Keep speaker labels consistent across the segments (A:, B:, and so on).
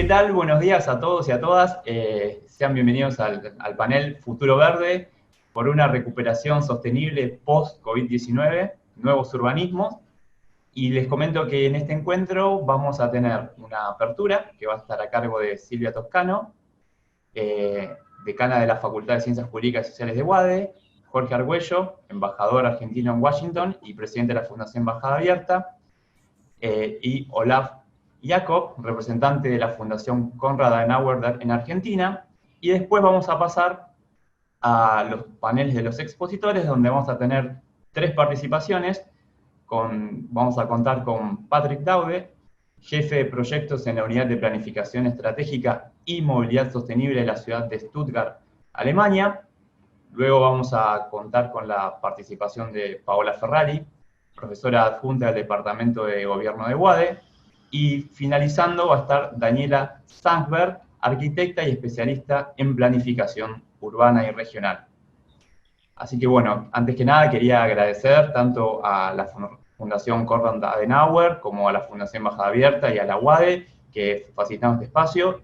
A: ¿qué tal? Buenos días a todos y a todas. Sean bienvenidos al panel Futuro Verde por una recuperación sostenible post-COVID-19, nuevos urbanismos. Y les comento que en este encuentro vamos a tener una apertura que va a estar a cargo de Silvia Toscano, decana de la Facultad de Ciencias Jurídicas y Sociales de UADE, Jorge Argüello, embajador argentino en Washington y presidente de la Fundación Embajada Abierta, y Olaf Jakob, representante de la Fundación Konrad Adenauer en Argentina, y después vamos a pasar a los paneles de los expositores, donde vamos a tener 3 participaciones. Vamos a contar con Patrick Daude, jefe de proyectos en la Unidad de Planificación Estratégica y Movilidad Sostenible de la ciudad de Stuttgart, Alemania. Luego vamos a contar con la participación de Paola Ferrari, profesora adjunta del Departamento de Gobierno de UADE, y finalizando va a estar Daniela Sandberg, arquitecta y especialista en planificación urbana y regional. Así que bueno, antes que nada quería agradecer tanto a la Fundación Konrad Adenauer como a la Fundación Embajada Abierta y a la UADE que facilitaron este espacio,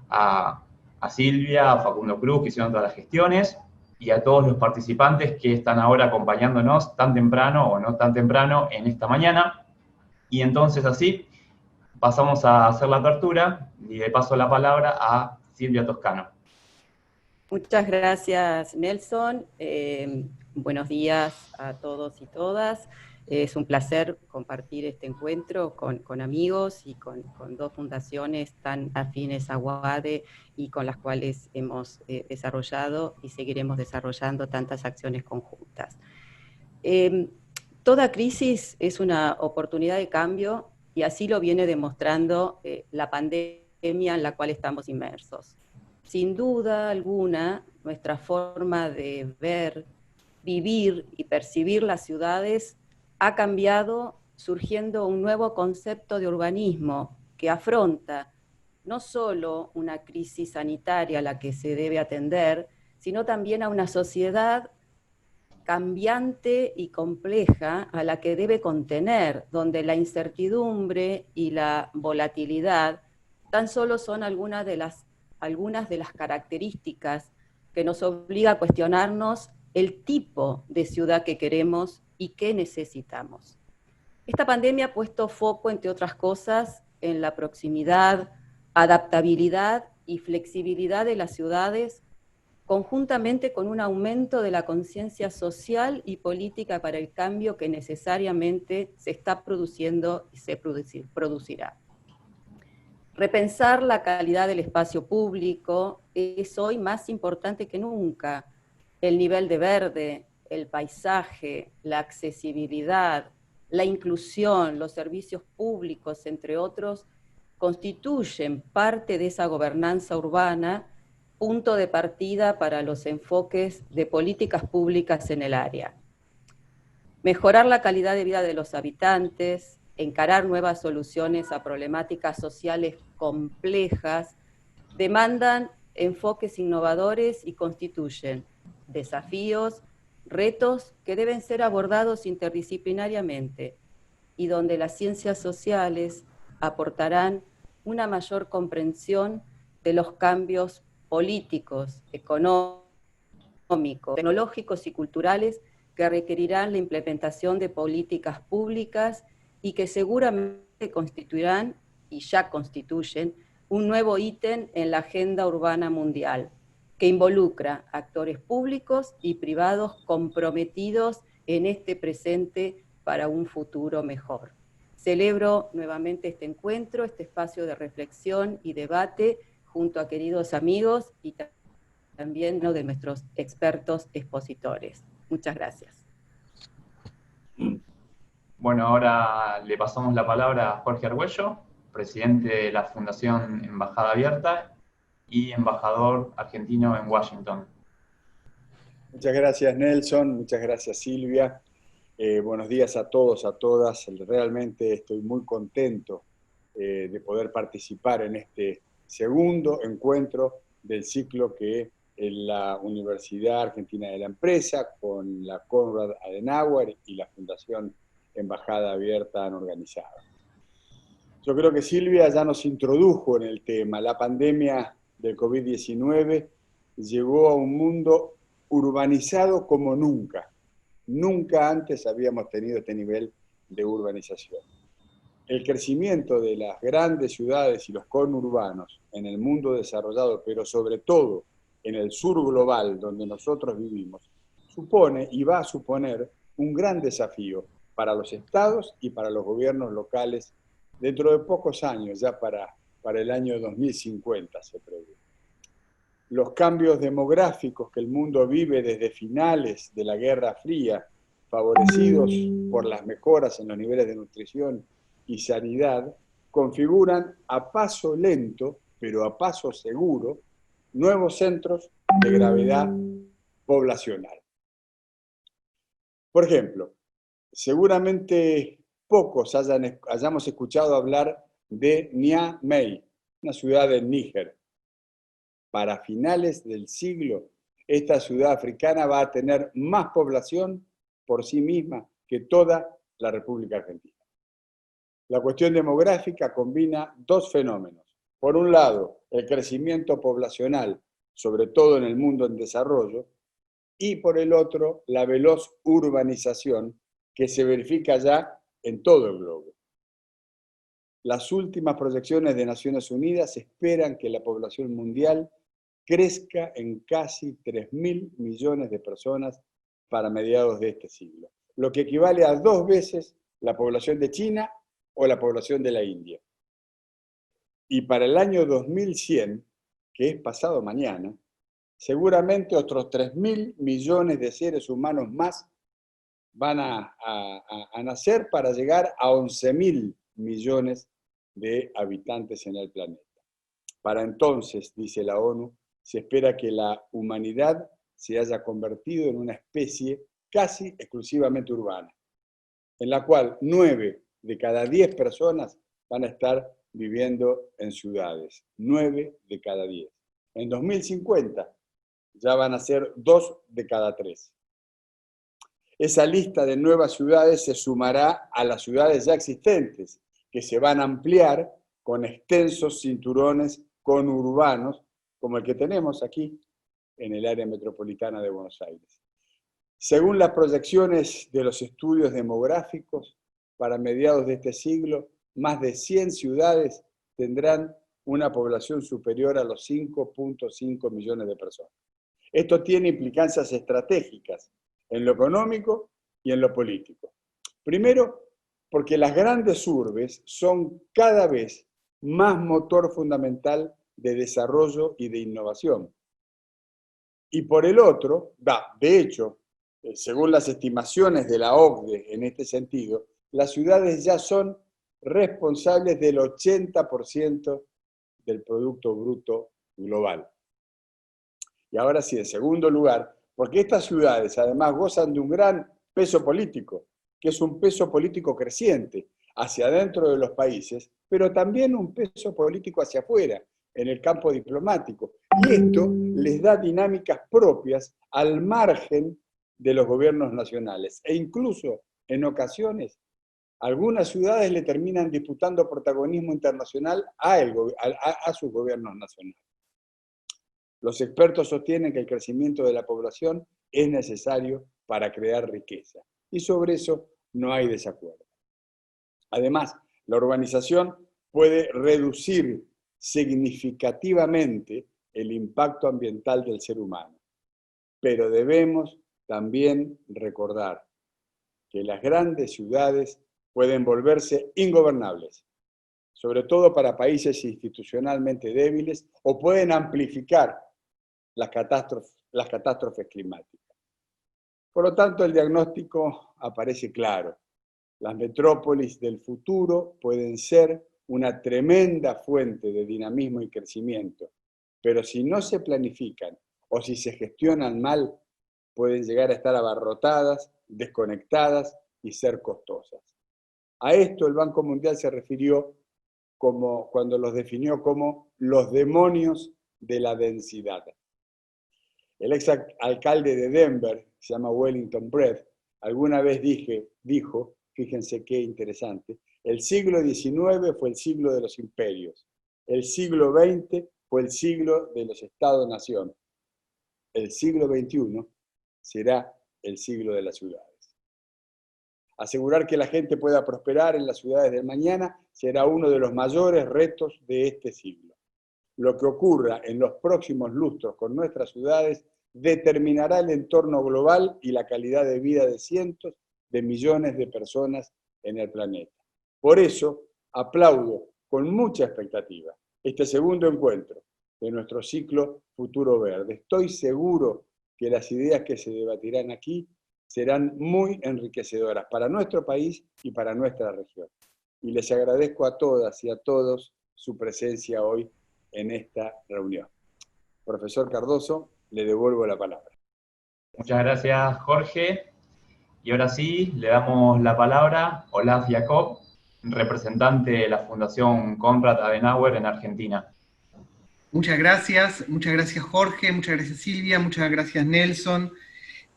A: a Silvia, a Facundo Cruz que hicieron todas las gestiones, y a todos los participantes que están ahora acompañándonos tan temprano o no tan temprano en esta mañana. Y entonces así pasamos a hacer la apertura y de paso la palabra a Silvia Toscano.
B: Muchas gracias, Nelson. Buenos días a todos y todas. Es un placer compartir este encuentro con amigos y con 2 fundaciones tan afines a UADE y con las cuales hemos desarrollado y seguiremos desarrollando tantas acciones conjuntas. Toda crisis es una oportunidad de cambio y así lo viene demostrando la pandemia en la cual estamos inmersos. Sin duda alguna, nuestra forma de ver, vivir y percibir las ciudades ha cambiado, surgiendo un nuevo concepto de urbanismo que afronta no solo una crisis sanitaria a la que se debe atender, sino también a una sociedad cambiante y compleja a la que debe contener, donde la incertidumbre y la volatilidad tan solo son algunas de las características que nos obliga a cuestionarnos el tipo de ciudad que queremos y que necesitamos. Esta pandemia ha puesto foco, entre otras cosas, en la proximidad, adaptabilidad y flexibilidad de las ciudades, conjuntamente con un aumento de la conciencia social y política para el cambio que necesariamente se está produciendo y se producirá. Repensar la calidad del espacio público es hoy más importante que nunca. El nivel de verde, el paisaje, la accesibilidad, la inclusión, los servicios públicos, entre otros, constituyen parte de esa gobernanza urbana, punto de partida para los enfoques de políticas públicas en el área. Mejorar la calidad de vida de los habitantes, encarar nuevas soluciones a problemáticas sociales complejas, demandan enfoques innovadores y constituyen desafíos, retos que deben ser abordados interdisciplinariamente y donde las ciencias sociales aportarán una mayor comprensión de los cambios políticos, económicos, tecnológicos y culturales que requerirán la implementación de políticas públicas y que seguramente constituirán, y ya constituyen, un nuevo ítem en la agenda urbana mundial, que involucra actores públicos y privados comprometidos en este presente para un futuro mejor. Celebro nuevamente este encuentro, este espacio de reflexión y debate junto a queridos amigos y también uno de nuestros expertos expositores. Muchas gracias.
A: Bueno, ahora le pasamos la palabra a Jorge Argüello, presidente de la Fundación Embajada Abierta y embajador argentino en Washington.
C: Muchas gracias, Nelson. Muchas gracias, Silvia. Buenos días a todos, a todas. Realmente estoy muy contento de poder participar en este segundo encuentro del ciclo que la Universidad Argentina de la Empresa, con la Konrad Adenauer y la Fundación Embajada Abierta han organizado. Yo creo que Silvia ya nos introdujo en el tema. La pandemia del COVID-19 llegó a un mundo urbanizado como nunca. Nunca antes habíamos tenido este nivel de urbanización. El crecimiento de las grandes ciudades y los conurbanos en el mundo desarrollado, pero sobre todo en el sur global donde nosotros vivimos, supone y va a suponer un gran desafío para los estados y para los gobiernos locales dentro de pocos años, ya para el año 2050 se prevé. Los cambios demográficos que el mundo vive desde finales de la Guerra Fría, favorecidos por las mejoras en los niveles de nutrición y sanidad, configuran a paso lento, pero a paso seguro, nuevos centros de gravedad poblacional. Por ejemplo, seguramente pocos hayamos escuchado hablar de Niamey, una ciudad del Níger. Para finales del siglo, esta ciudad africana va a tener más población por sí misma que toda la República Argentina. La cuestión demográfica combina dos fenómenos. Por un lado, el crecimiento poblacional, sobre todo en el mundo en desarrollo, y por el otro, la veloz urbanización que se verifica ya en todo el globo. Las últimas proyecciones de Naciones Unidas esperan que la población mundial crezca en casi 3.000 millones de personas para mediados de este siglo, lo que equivale a 2 veces la población de China o la población de la India. Y para el año 2100, que es pasado mañana, seguramente otros 3.000 millones de seres humanos más van a nacer para llegar a 11.000 millones de habitantes en el planeta. Para entonces, dice la ONU, se espera que la humanidad se haya convertido en una especie casi exclusivamente urbana, en la cual 9 de cada 10 personas van a estar viviendo en ciudades. 9 de cada 10. En 2050 ya van a ser 2 de cada 3. Esa lista de nuevas ciudades se sumará a las ciudades ya existentes, que se van a ampliar con extensos cinturones conurbanos, como el que tenemos aquí en el área metropolitana de Buenos Aires. Según las proyecciones de los estudios demográficos, para mediados de este siglo, más de 100 ciudades tendrán una población superior a los 5.5 millones de personas. Esto tiene implicancias estratégicas en lo económico y en lo político. Primero, porque las grandes urbes son cada vez más motor fundamental de desarrollo y de innovación. Y por el otro, de hecho, según las estimaciones de la OCDE en este sentido, las ciudades ya son responsables del 80% del Producto Bruto Global. Y ahora sí, en segundo lugar, porque estas ciudades además gozan de un gran peso político, que es un peso político creciente hacia adentro de los países, pero también un peso político hacia afuera, en el campo diplomático. Y esto les da dinámicas propias al margen de los gobiernos nacionales. E incluso, en ocasiones, algunas ciudades le terminan disputando protagonismo internacional a sus gobiernos nacionales. Los expertos sostienen que el crecimiento de la población es necesario para crear riqueza. Y sobre eso no hay desacuerdo. Además, la urbanización puede reducir significativamente el impacto ambiental del ser humano. Pero debemos también recordar que las grandes ciudades pueden volverse ingobernables, sobre todo para países institucionalmente débiles, o pueden amplificar las catástrofes climáticas. Por lo tanto, el diagnóstico aparece claro. Las metrópolis del futuro pueden ser una tremenda fuente de dinamismo y crecimiento, pero si no se planifican o si se gestionan mal, pueden llegar a estar abarrotadas, desconectadas y ser costosas. A esto el Banco Mundial se refirió cuando los definió como los demonios de la densidad. El exalcalde de Denver, que se llama Wellington Brett, alguna vez dijo, fíjense qué interesante, El siglo XIX fue el siglo de los imperios. El siglo XX fue el siglo de los Estados-nación. El siglo XXI será el siglo de las ciudades. Asegurar que la gente pueda prosperar en las ciudades del mañana será uno de los mayores retos de este siglo. Lo que ocurra en los próximos lustros con nuestras ciudades determinará el entorno global y la calidad de vida de cientos de millones de personas en el planeta. Por eso, aplaudo con mucha expectativa este segundo encuentro de nuestro ciclo Futuro Verde. Estoy seguro que las ideas que se debatirán aquí serán muy enriquecedoras para nuestro país y para nuestra región. Y les agradezco a todas y a todos su presencia hoy en esta reunión. Profesor Cardoso, le devuelvo la palabra.
A: Muchas gracias, Jorge. Y ahora sí, le damos la palabra a Olaf Jacob, representante de la Fundación Konrad Adenauer en Argentina.
D: Muchas gracias Jorge, muchas gracias Silvia, muchas gracias Nelson.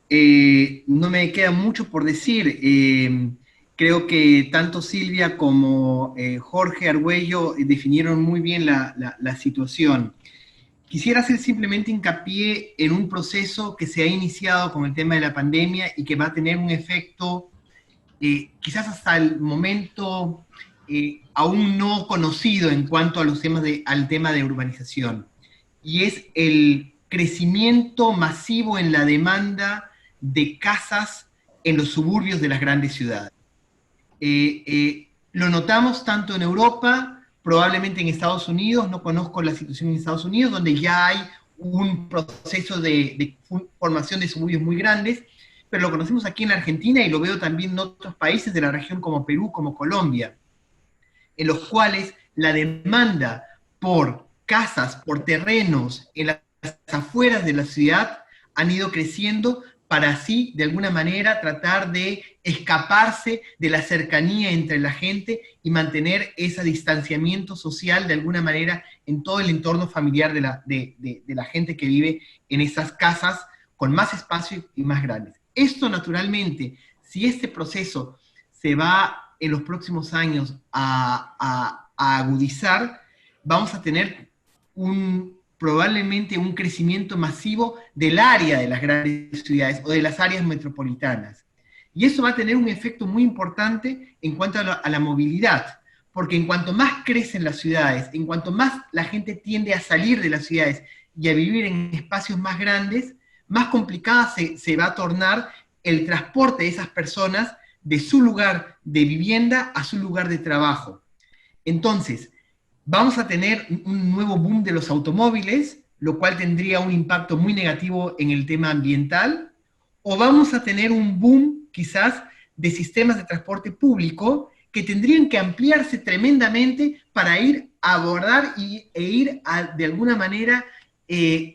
D: No me queda mucho por decir. Creo que tanto Silvia como Jorge Argüello definieron muy bien la situación. Quisiera hacer simplemente hincapié en un proceso que se ha iniciado con el tema de la pandemia y que va a tener un efecto quizás hasta el momento aún no conocido en cuanto a los temas al tema de urbanización. Y es el crecimiento masivo en la demanda de casas en los suburbios de las grandes ciudades. Lo notamos tanto en Europa, probablemente en Estados Unidos, no conozco la situación en Estados Unidos, donde ya hay un proceso de formación de suburbios muy grandes, pero lo conocemos aquí en Argentina y lo veo también en otros países de la región como Perú, como Colombia, en los cuales la demanda por casas, por terrenos en las afueras de la ciudad han ido creciendo para así, de alguna manera, tratar de escaparse de la cercanía entre la gente y mantener ese distanciamiento social, de alguna manera, en todo el entorno familiar de la gente que vive en esas casas con más espacio y más grandes. Esto, naturalmente, si este proceso se va en los próximos años a agudizar, vamos a tener probablemente un crecimiento masivo del área de las grandes ciudades o de las áreas metropolitanas. Y eso va a tener un efecto muy importante en cuanto a la movilidad, porque en cuanto más crecen las ciudades, en cuanto más la gente tiende a salir de las ciudades y a vivir en espacios más grandes, más complicada se va a tornar el transporte de esas personas de su lugar de vivienda a su lugar de trabajo. Entonces, vamos a tener un nuevo boom de los automóviles, lo cual tendría un impacto muy negativo en el tema ambiental, o vamos a tener un boom, quizás, de sistemas de transporte público que tendrían que ampliarse tremendamente para ir a abordar e ir a, de alguna manera,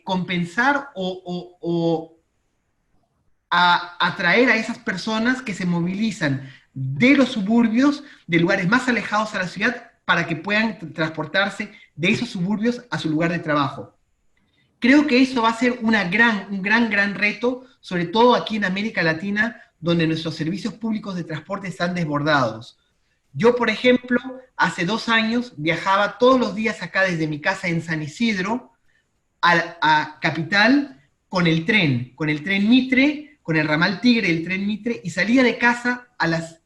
D: compensar o a atraer a esas personas que se movilizan de los suburbios, de lugares más alejados a la ciudad, para que puedan transportarse de esos suburbios a su lugar de trabajo. Creo que eso va a ser un gran reto, sobre todo aquí en América Latina, donde nuestros servicios públicos de transporte están desbordados. Yo, por ejemplo, hace 2 años viajaba todos los días acá desde mi casa en San Isidro a Capital con el tren Mitre, con el ramal Tigre, el tren Mitre, y salía de casa a las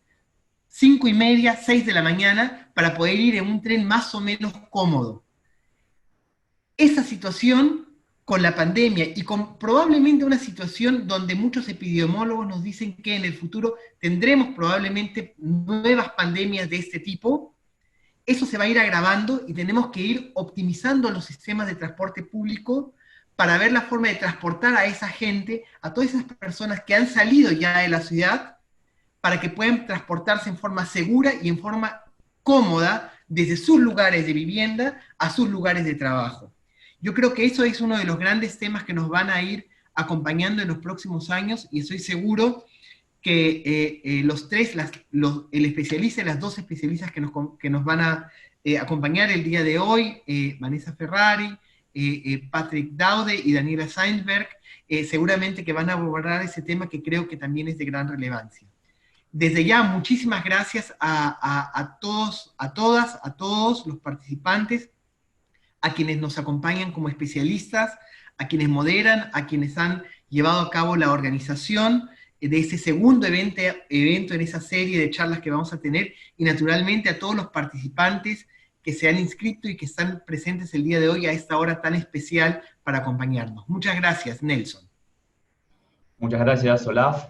D: 5:30, 6 de la mañana, para poder ir en un tren más o menos cómodo. Esa situación, con la pandemia y con probablemente una situación donde muchos epidemiólogos nos dicen que en el futuro tendremos probablemente nuevas pandemias de este tipo, eso se va a ir agravando y tenemos que ir optimizando los sistemas de transporte público para ver la forma de transportar a esa gente, a todas esas personas que han salido ya de la ciudad, para que puedan transportarse en forma segura y en forma cómoda desde sus lugares de vivienda a sus lugares de trabajo. Yo creo que eso es uno de los grandes temas que nos van a ir acompañando en los próximos años, y estoy seguro que el especialista y las 2 especialistas que nos van a acompañar el día de hoy, Vanessa Ferrari, Patrick Daude y Daniela Seinsberg, seguramente que van a abordar ese tema que creo que también es de gran relevancia. desde ya, muchísimas gracias a todos, a todas, a todos los participantes, a quienes nos acompañan como especialistas, a quienes moderan, a quienes han llevado a cabo la organización de ese segundo evento en esa serie de charlas que vamos a tener, y naturalmente a todos los participantes que se han inscrito y que están presentes el día de hoy a esta hora tan especial para acompañarnos. Muchas gracias, Nelson.
A: Muchas gracias, Olaf.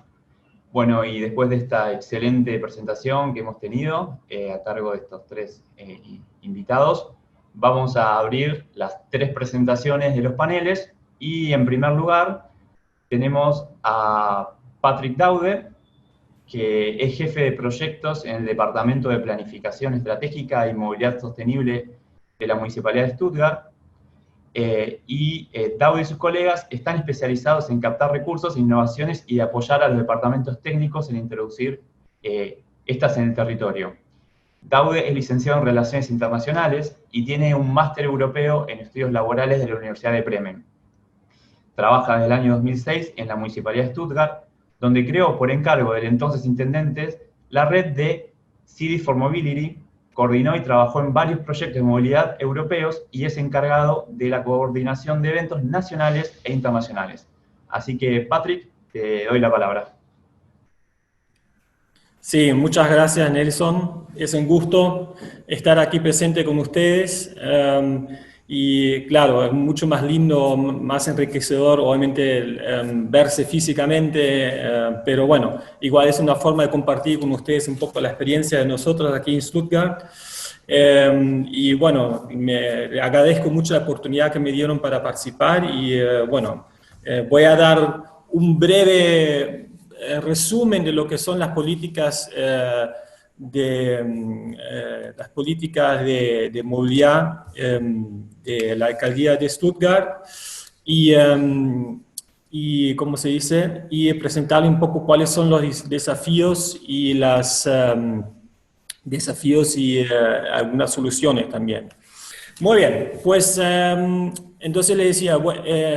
A: Bueno, y después de esta excelente presentación que hemos tenido a cargo de estos tres invitados, vamos a abrir las tres presentaciones de los paneles, y en primer lugar tenemos a Patrick Daude, que es jefe de proyectos en el Departamento de Planificación Estratégica y Movilidad Sostenible de la Municipalidad de Stuttgart. Daude y sus colegas están especializados en captar recursos, innovaciones y apoyar a los departamentos técnicos en introducir estas en el territorio. Daude es licenciado en Relaciones Internacionales y tiene un máster europeo en estudios laborales de la Universidad de Bremen. Trabaja desde el año 2006 en la Municipalidad de Stuttgart, donde creó por encargo del entonces intendente la red de Cities for Mobility, coordinó y trabajó en varios proyectos de movilidad europeos y es encargado de la coordinación de eventos nacionales e internacionales. Así que, Patrick, te doy la palabra.
E: Sí, muchas gracias, Nelson. Es un gusto estar aquí presente con ustedes. Y claro, es mucho más lindo, más enriquecedor, obviamente, verse físicamente, pero bueno, igual es una forma de compartir con ustedes un poco la experiencia de nosotros aquí en Stuttgart. Y bueno, me agradezco mucho la oportunidad que me dieron para participar y bueno, voy a dar un breve resumen de lo que son las políticas de movilidad de la alcaldía de Stuttgart y ¿cómo se dice? Y presentarle un poco cuáles son los desafíos y algunas soluciones también. Muy bien, pues entonces le decía,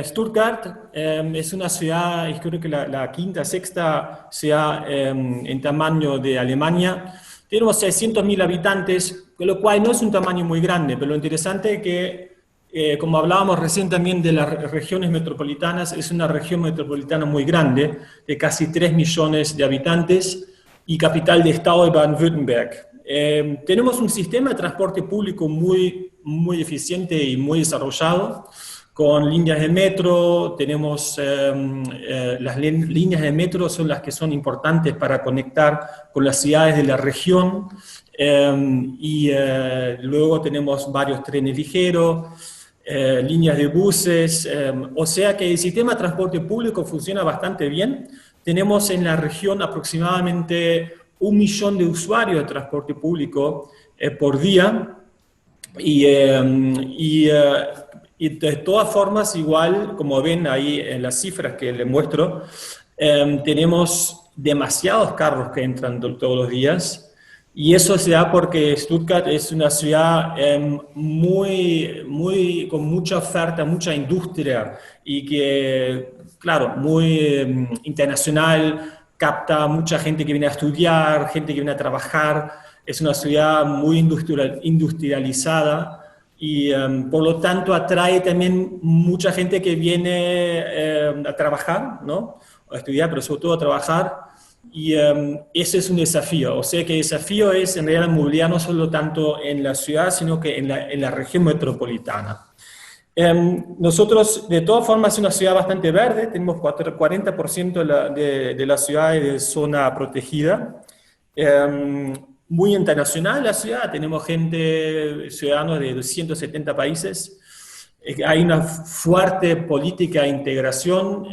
E: Stuttgart es una ciudad, y creo que la quinta, sexta ciudad en tamaño de Alemania. Tenemos 600.000 habitantes, con lo cual no es un tamaño muy grande, pero lo interesante es que, como hablábamos recién también de las regiones metropolitanas, es una región metropolitana muy grande, de casi 3 millones de habitantes, y capital de estado de Baden-Württemberg. Tenemos un sistema de transporte público muy eficiente y muy desarrollado, con líneas de metro. Tenemos las líneas de metro son las que son importantes para conectar con las ciudades de la región, luego tenemos varios trenes ligeros, líneas de buses, o sea que el sistema de transporte público funciona bastante bien. Tenemos en la región aproximadamente 1 millón de usuarios de transporte público por día, y de todas formas, igual, como ven ahí en las cifras que les muestro, tenemos demasiados carros que entran todos los días, y eso se da porque Stuttgart es una ciudad con mucha oferta, mucha industria, y que, claro, muy internacional, capta mucha gente que viene a estudiar, gente que viene a trabajar. Es una ciudad muy industrializada y por lo tanto atrae también mucha gente que viene a trabajar, ¿no? A estudiar, pero sobre todo a trabajar. Y ese es un desafío. O sea que el desafío es en realidad la movilidad no solo tanto en la ciudad, sino que en la región metropolitana. Nosotros, de todas formas, es una ciudad bastante verde. Tenemos 40% de la ciudad de zona protegida. Muy internacional la ciudad, tenemos ciudadanos de 270 países. Hay una fuerte política de integración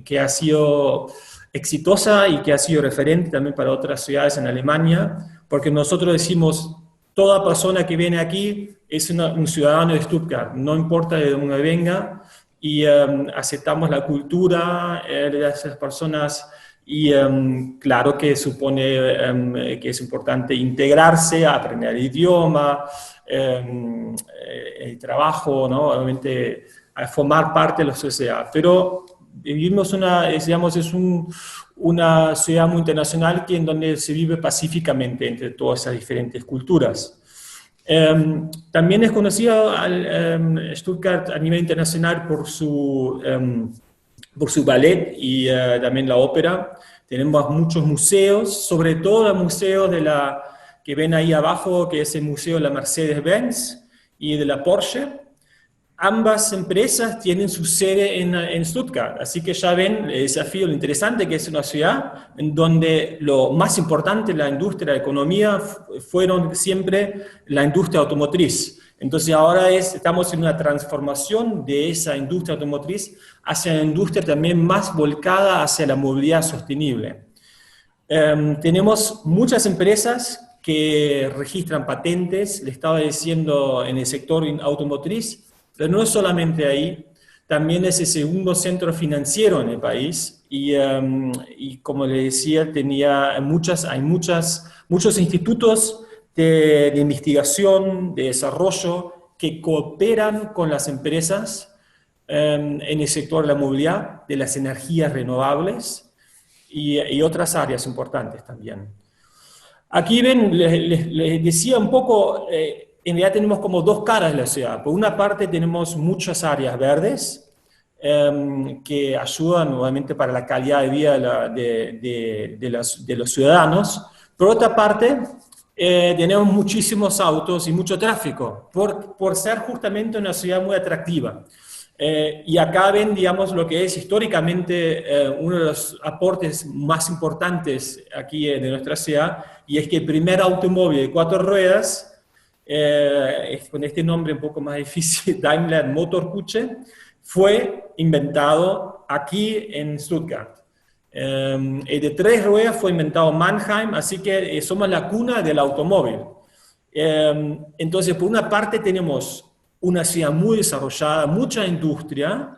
E: que ha sido exitosa y que ha sido referente también para otras ciudades en Alemania, porque nosotros decimos, toda persona que viene aquí es un ciudadano de Stuttgart, no importa de dónde venga, y aceptamos la cultura de esas personas. Y claro que supone que es importante integrarse, aprender el idioma, el trabajo, ¿no? Obviamente, a formar parte de la sociedad. Pero vivimos es una ciudad muy internacional en donde se vive pacíficamente entre todas esas diferentes culturas. También es conocido Stuttgart a nivel internacional por su ballet y también la ópera. Tenemos muchos museos, sobre todo el museo que ven ahí abajo, que es el museo de la Mercedes-Benz y de la Porsche. Ambas empresas tienen su sede en Stuttgart, así que ya ven el desafío, lo interesante que es una ciudad en donde lo más importante, la industria, la economía, fueron siempre la industria automotriz. Entonces ahora estamos en una transformación de esa industria automotriz hacia una industria también más volcada hacia la movilidad sostenible. Tenemos muchas empresas que registran patentes, le estaba diciendo, en el sector automotriz, pero no es solamente ahí, también es el segundo centro financiero en el país y como le decía, hay muchos institutos de investigación, de desarrollo, que cooperan con las empresas en el sector de la movilidad, de las energías renovables y otras áreas importantes también. Aquí ven, les decía un poco, en realidad tenemos como dos caras de la ciudad. Por una parte tenemos muchas áreas verdes que ayudan obviamente para la calidad de vida de los ciudadanos. Por otra parte, tenemos muchísimos autos y mucho tráfico, por ser justamente una ciudad muy atractiva. Y acá ven, digamos, lo que es históricamente uno de los aportes más importantes aquí de nuestra ciudad, y es que el primer automóvil de 4 ruedas, con este nombre un poco más difícil, Daimler Motorkutsche, fue inventado aquí en Stuttgart. El de 3 ruedas fue inventado en Mannheim, así que somos la cuna del automóvil. Entonces, por una parte tenemos una ciudad muy desarrollada, mucha industria,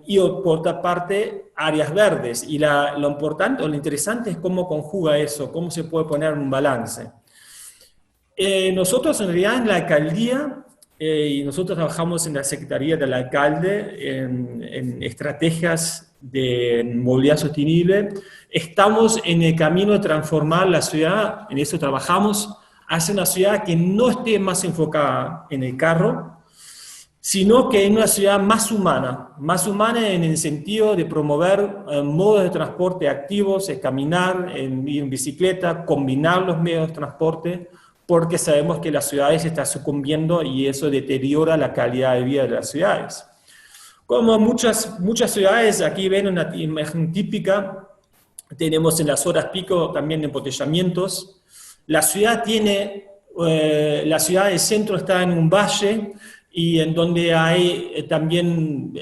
E: y por otra parte áreas verdes. Y lo importante o lo interesante es cómo conjuga eso, cómo se puede poner un balance. Nosotros en realidad en la alcaldía, y nosotros trabajamos en la Secretaría del Alcalde en estrategias de movilidad sostenible, estamos en el camino de transformar la ciudad, en eso trabajamos, hacia una ciudad que no esté más enfocada en el carro, sino que en una ciudad más humana en el sentido de promover modos de transporte activos, caminar, ir en bicicleta, combinar los medios de transporte, porque sabemos que las ciudades están sucumbiendo y eso deteriora la calidad de vida de las ciudades. Como muchas ciudades, aquí ven una imagen típica, tenemos en las horas pico también embotellamientos. La ciudad del centro está en un valle y en donde hay también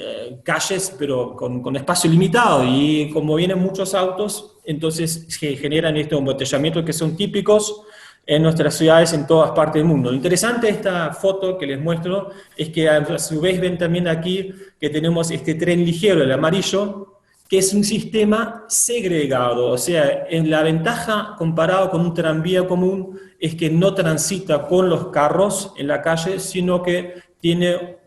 E: calles, pero con espacio limitado, y como vienen muchos autos, entonces se generan estos embotellamientos que son típicos en nuestras ciudades en todas partes del mundo. Lo interesante de esta foto que les muestro es que a su vez ven también aquí que tenemos este tren ligero, el amarillo, que es un sistema segregado, o sea, en la ventaja comparado con un tranvía común es que no transita con los carros en la calle, sino que tiene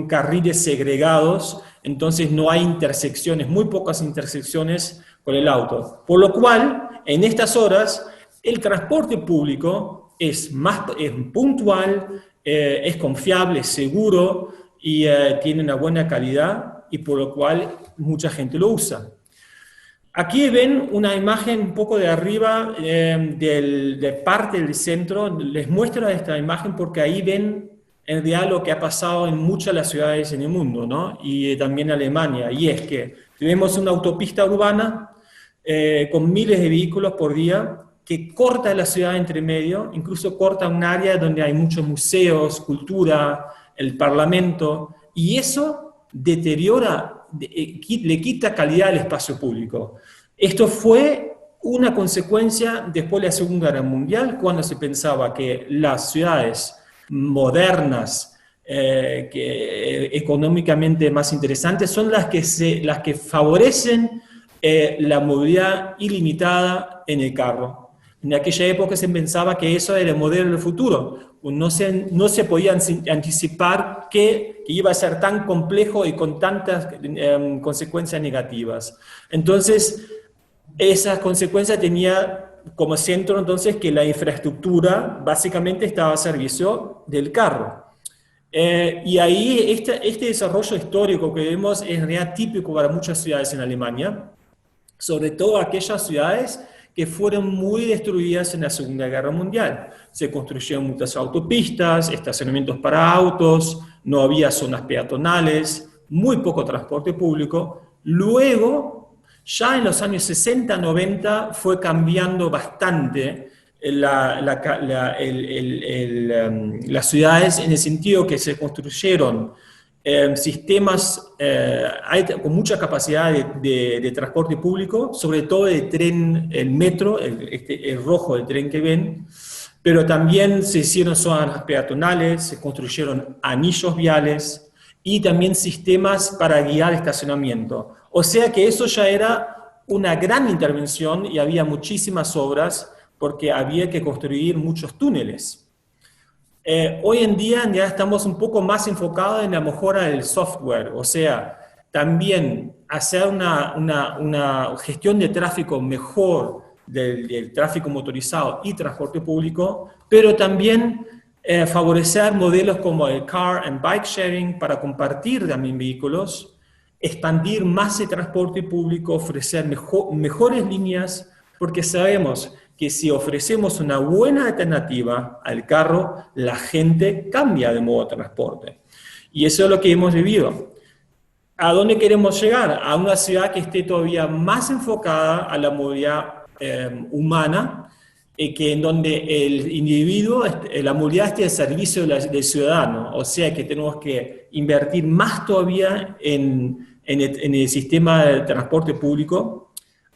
E: carriles segregados, entonces no hay intersecciones, muy pocas intersecciones con el auto. Por lo cual, en estas horas, el transporte público es puntual, es confiable, es seguro y tiene una buena calidad, y por lo cual mucha gente lo usa. Aquí ven una imagen un poco de arriba de parte del centro. Les muestro esta imagen porque ahí ven en realidad lo que ha pasado en muchas de las ciudades en el mundo, ¿no? Y también en Alemania, y es que tenemos una autopista urbana con miles de vehículos por día, que corta la ciudad entre medio, incluso corta un área donde hay muchos museos, cultura, el parlamento, y eso deteriora, le quita calidad al espacio público. Esto fue una consecuencia después de la Segunda Guerra Mundial, cuando se pensaba que las ciudades modernas, económicamente más interesantes, son las que favorecen la movilidad ilimitada en el carro. En aquella época se pensaba que eso era el modelo del futuro. No se podía anticipar que iba a ser tan complejo y con tantas consecuencias negativas. Entonces, esa consecuencia tenía como centro entonces que la infraestructura básicamente estaba a servicio del carro. Y ahí este desarrollo histórico que vemos es realmente típico para muchas ciudades en Alemania, sobre todo aquellas ciudades que fueron muy destruidas en la Segunda Guerra Mundial. Se construyeron muchas autopistas, estacionamientos para autos, no había zonas peatonales, muy poco transporte público. Luego, ya en los años 60-90, fue cambiando bastante las ciudades en el sentido que se construyeron sistemas con mucha capacidad de transporte público, sobre todo de tren, el metro, el rojo del tren que ven, pero también se hicieron zonas peatonales, se construyeron anillos viales y también sistemas para guiar estacionamiento. O sea que eso ya era una gran intervención y había muchísimas obras porque había que construir muchos túneles. Hoy en día ya estamos un poco más enfocados en la mejora del software, o sea, también hacer una gestión de tráfico mejor del tráfico motorizado y transporte público, pero también favorecer modelos como el car and bike sharing para compartir también vehículos, expandir más el transporte público, ofrecer mejores líneas, porque sabemos que si ofrecemos una buena alternativa al carro, la gente cambia de modo de transporte. Y eso es lo que hemos vivido. ¿A dónde queremos llegar? A una ciudad que esté todavía más enfocada a la movilidad humana, que en donde el individuo, la movilidad esté al servicio del ciudadano. O sea que tenemos que invertir más todavía en el sistema de transporte público.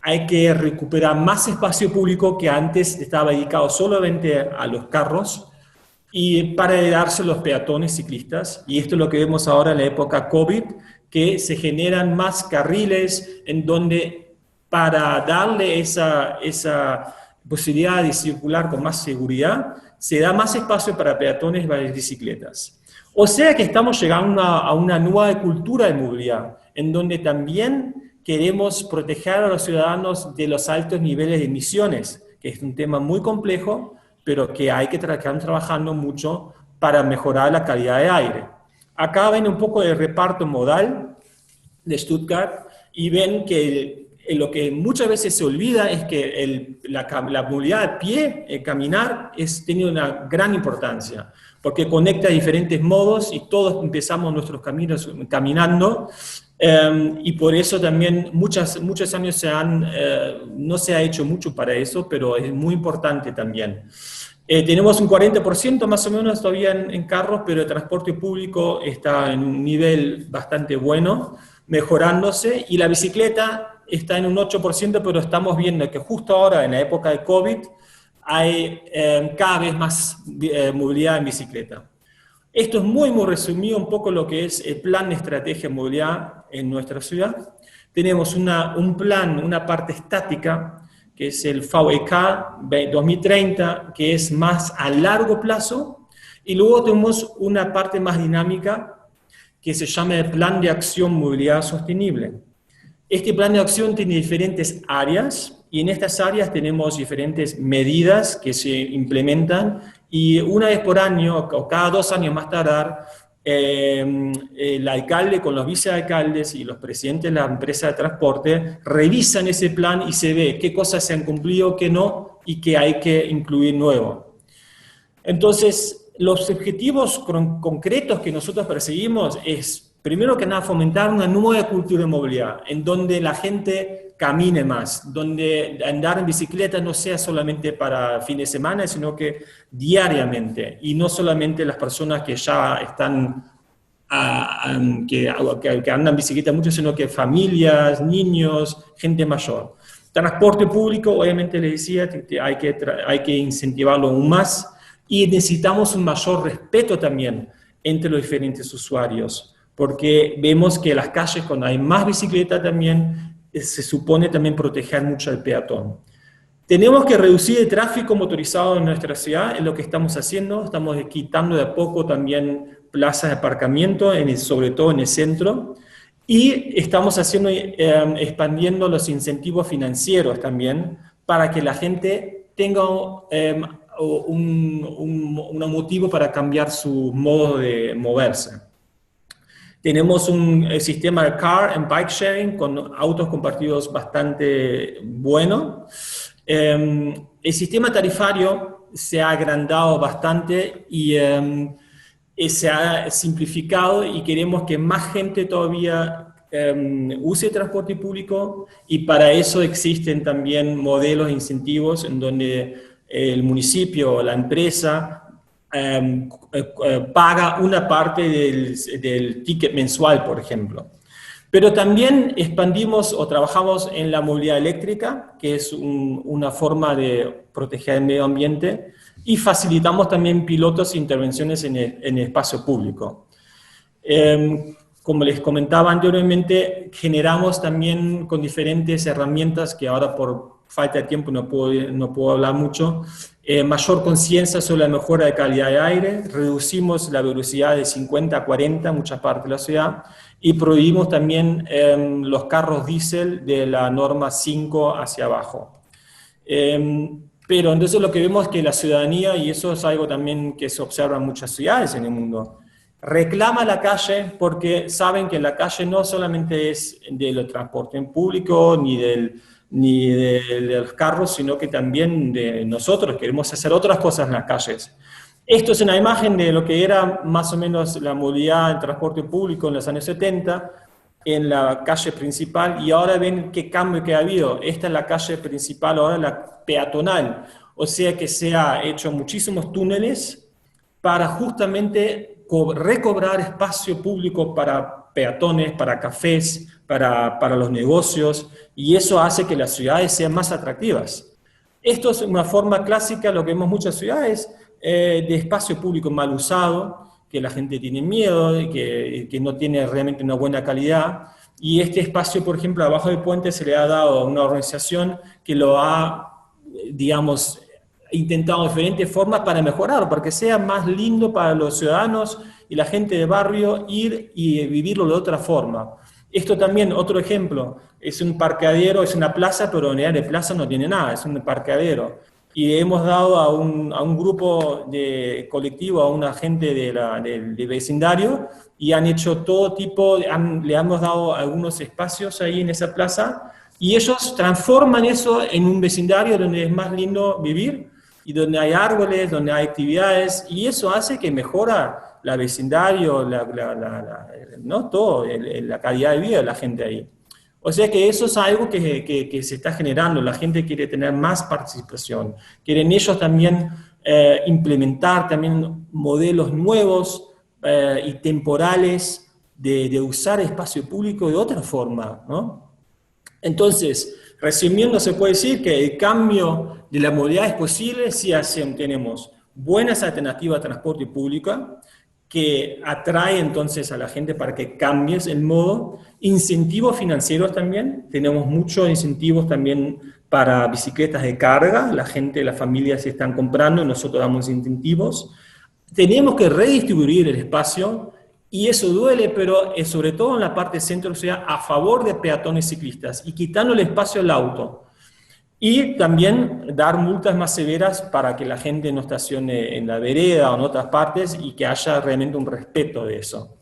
E: Hay que recuperar más espacio público que antes estaba dedicado solamente a los carros y para darse a los peatones ciclistas. Y esto es lo que vemos ahora en la época COVID, que se generan más carriles en donde para darle esa posibilidad de circular con más seguridad, se da más espacio para peatones y bicicletas. O sea que estamos llegando a una nueva cultura de movilidad, en donde también queremos proteger a los ciudadanos de los altos niveles de emisiones, que es un tema muy complejo, pero que hay que estar trabajando mucho para mejorar la calidad de aire. Acá ven un poco de reparto modal de Stuttgart y ven que lo que muchas veces se olvida es que la movilidad a pie, el caminar, tiene una gran importancia, porque conecta diferentes modos y todos empezamos nuestros caminos caminando. Y por eso también muchos años no se ha hecho mucho para eso, pero es muy importante también. Tenemos un 40% más o menos todavía en carros, pero el transporte público está en un nivel bastante bueno, mejorándose, y la bicicleta está en un 8%, pero estamos viendo que justo ahora, en la época de COVID, hay cada vez más movilidad en bicicleta. Esto es muy resumido un poco lo que es el plan de estrategia de movilidad en nuestra ciudad. Tenemos un plan, una parte estática, que es el VEK 2030, que es más a largo plazo, y luego tenemos una parte más dinámica, que se llama el Plan de Acción Movilidad Sostenible. Este plan de acción tiene diferentes áreas, y en estas áreas tenemos diferentes medidas que se implementan, y una vez por año, o cada 2 años más tardar, el alcalde con los vicealcaldes y los presidentes de la empresa de transporte revisan ese plan y se ve qué cosas se han cumplido, qué no, y qué hay que incluir nuevo. Entonces, los objetivos concretos que nosotros perseguimos es, primero que nada, fomentar una nueva cultura de movilidad, en donde la gente camine más, donde andar en bicicleta no sea solamente para fin de semana, sino que diariamente, y no solamente las personas que ya están, que andan en bicicleta mucho, sino que familias, niños, gente mayor. Transporte público, obviamente les decía, hay que incentivarlo aún más, y necesitamos un mayor respeto también entre los diferentes usuarios, porque vemos que en las calles, cuando hay más bicicleta también, se supone también proteger mucho al peatón. Tenemos que reducir el tráfico motorizado en nuestra ciudad, es lo que estamos haciendo. Estamos quitando de a poco también plazas de aparcamiento, sobre todo en el centro. Y estamos expandiendo los incentivos financieros también para que la gente tenga un motivo para cambiar su modo de moverse. Tenemos un sistema de car and bike sharing con autos compartidos bastante bueno. El sistema tarifario se ha agrandado bastante y se ha simplificado, y queremos que más gente todavía use transporte público, y para eso existen también modelos e incentivos en donde el municipio o la empresa paga una parte del ticket mensual, por ejemplo. Pero también expandimos o trabajamos en la movilidad eléctrica, que es una forma de proteger el medio ambiente, y facilitamos también pilotos e intervenciones en el espacio público. Como les comentaba anteriormente, generamos también con diferentes herramientas que ahora por falta de tiempo no puedo hablar mucho, mayor conciencia sobre la mejora de calidad de aire, reducimos la velocidad de 50 a 40 en muchas partes de la ciudad, y prohibimos también los carros diésel de la norma 5 hacia abajo. Pero entonces lo que vemos es que la ciudadanía, y eso es algo también que se observa en muchas ciudades en el mundo, reclama la calle porque saben que la calle no solamente es del transporte público ni de los carros, sino que también de nosotros. Queremos hacer otras cosas en las calles. Esto es una imagen de lo que era más o menos la movilidad en transporte público en los años 70, en la calle principal, y ahora ven qué cambio que ha habido. Esta es la calle principal, ahora la peatonal, o sea que se ha hecho muchísimos túneles para justamente recobrar espacio público para peatones, para cafés, para los negocios, y eso hace que las ciudades sean más atractivas. Esto es una forma clásica, lo que vemos en muchas ciudades, de espacio público mal usado, que la gente tiene miedo, que no tiene realmente una buena calidad, y este espacio, por ejemplo, abajo del puente se le ha dado a una organización que lo ha, digamos, intentado de diferentes formas para mejorar, para que sea más lindo para los ciudadanos y la gente de barrio ir y vivirlo de otra forma. Esto también, otro ejemplo, es un parqueadero, es una plaza, pero en realidad de plaza no tiene nada, es un parqueadero. Y hemos dado a un grupo de colectivo, a una gente del vecindario, y han hecho todo tipo, le hemos dado algunos espacios ahí en esa plaza, y ellos transforman eso en un vecindario donde es más lindo vivir, y donde hay árboles, donde hay actividades, y eso hace que mejora la vecindario, ¿no? Todo, la calidad de vida de la gente ahí. O sea que eso es algo que se está generando, la gente quiere tener más participación, quieren ellos también implementar también modelos nuevos y temporales de usar espacio público de otra forma, ¿no? Entonces, resumiendo, se puede decir que el cambio de la movilidad es posible si tenemos buenas alternativas de transporte público, que atrae entonces a la gente para que cambies el modo, incentivos financieros también, tenemos muchos incentivos también para bicicletas de carga, la gente, las familias se están comprando y nosotros damos incentivos, tenemos que redistribuir el espacio, y eso duele, pero es sobre todo en la parte centro de la ciudad a favor de peatones ciclistas y quitando el espacio al auto. Y también dar multas más severas para que la gente no estacione en la vereda o en otras partes y que haya realmente un respeto de eso.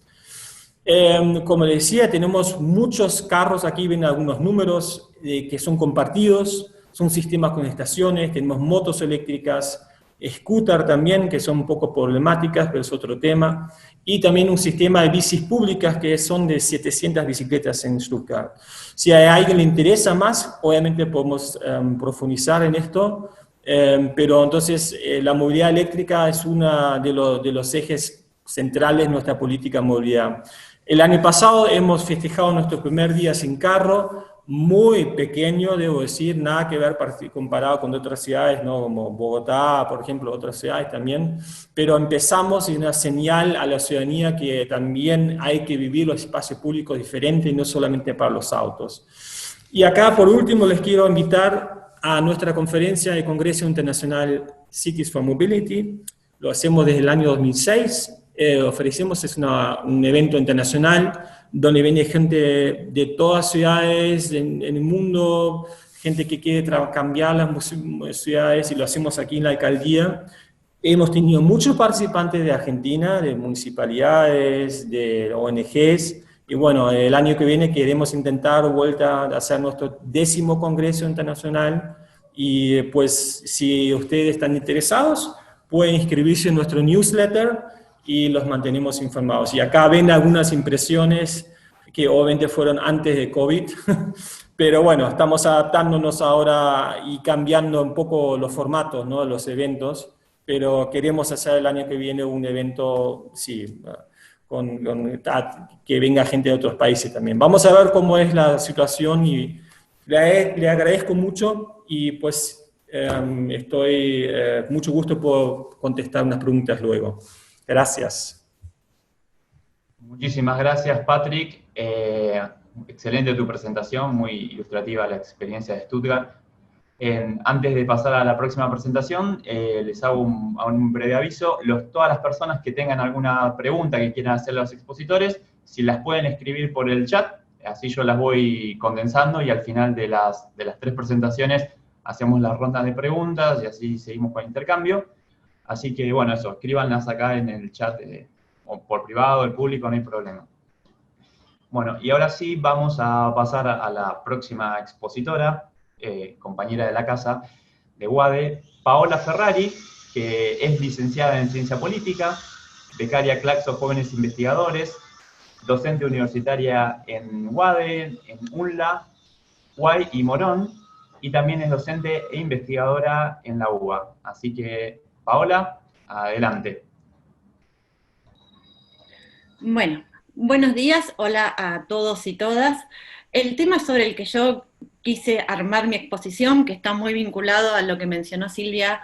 E: Como les decía, tenemos muchos carros, aquí ven algunos números que son compartidos, son sistemas con estaciones, tenemos motos eléctricas, scooter también, que son un poco problemáticas, pero es otro tema, y también un sistema de bicis públicas que son de 700 bicicletas en Stuttgart. Si a alguien le interesa más, obviamente podemos profundizar en esto, pero entonces la movilidad eléctrica es uno de los ejes centrales de nuestra política de movilidad. El año pasado hemos festejado nuestro primer día sin carro, muy pequeño, debo decir, nada que ver comparado con otras ciudades, ¿no? Como Bogotá, por ejemplo, otras ciudades también, pero empezamos y una señal a la ciudadanía que también hay que vivir los espacios públicos diferentes y no solamente para los autos. Y acá, por último, les quiero invitar a nuestra conferencia de Congreso Internacional Cities for Mobility. Lo hacemos desde el año 2006, ofrecemos, es un evento internacional donde viene gente de todas ciudades en el mundo, gente que quiere cambiar las ciudades, y lo hacemos aquí en la alcaldía. Hemos tenido muchos participantes de Argentina, de municipalidades, de ONGs, y bueno, el año que viene queremos intentar vuelta a hacer nuestro 10º Congreso Internacional, y pues si ustedes están interesados, pueden inscribirse en nuestro newsletter y los mantenemos informados. Y acá ven algunas impresiones que obviamente fueron antes de COVID, pero bueno, estamos adaptándonos ahora y cambiando un poco los formatos, ¿no?, de los eventos, pero queremos hacer el año que viene un evento, sí, que venga gente de otros países también. Vamos a ver cómo es la situación, y le agradezco mucho, y pues estoy mucho gusto por contestar unas preguntas luego. Gracias.
A: Muchísimas gracias, Patrick. Excelente tu presentación, muy ilustrativa la experiencia de Stuttgart. Antes de pasar a la próxima presentación, les hago un breve aviso. Todas las personas que tengan alguna pregunta que quieran hacer a los expositores, si las pueden escribir por el chat, así yo las voy condensando, y al final de las 3 presentaciones hacemos las rondas de preguntas y así seguimos con el intercambio. Así que, bueno, eso, escríbanlas acá en el chat, o por privado, el público, no hay problema. Bueno, y ahora sí vamos a pasar a la próxima expositora, compañera de la casa de UADE, Paola Ferrari, que es licenciada en Ciencia Política, becaria Claxo Jóvenes Investigadores, docente universitaria en UADE, en UNLA, UAI y Morón, y también es docente e investigadora en la UBA. Así que, Paola, adelante.
F: Bueno, buenos días, hola a todos y todas. El tema sobre el que yo quise armar mi exposición, que está muy vinculado a lo que mencionó Silvia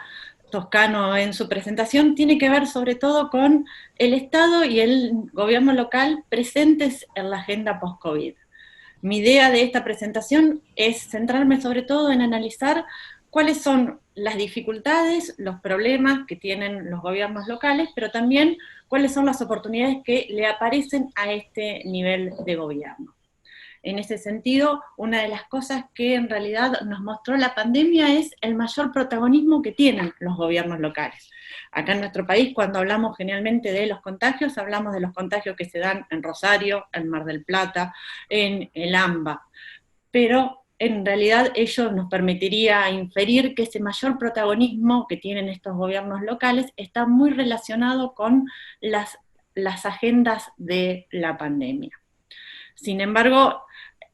F: Toscano en su presentación, tiene que ver sobre todo con el Estado y el gobierno local presentes en la agenda post-COVID. Mi idea de esta presentación es centrarme sobre todo en analizar cuáles son las dificultades, los problemas que tienen los gobiernos locales, pero también cuáles son las oportunidades que le aparecen a este nivel de gobierno. En ese sentido, una de las cosas que en realidad nos mostró la pandemia es el mayor protagonismo que tienen los gobiernos locales. Acá en nuestro país, cuando hablamos generalmente de los contagios, hablamos de los contagios que se dan en Rosario, en Mar del Plata, en el AMBA, pero en realidad ello nos permitiría inferir que ese mayor protagonismo que tienen estos gobiernos locales está muy relacionado con las agendas de la pandemia. Sin embargo,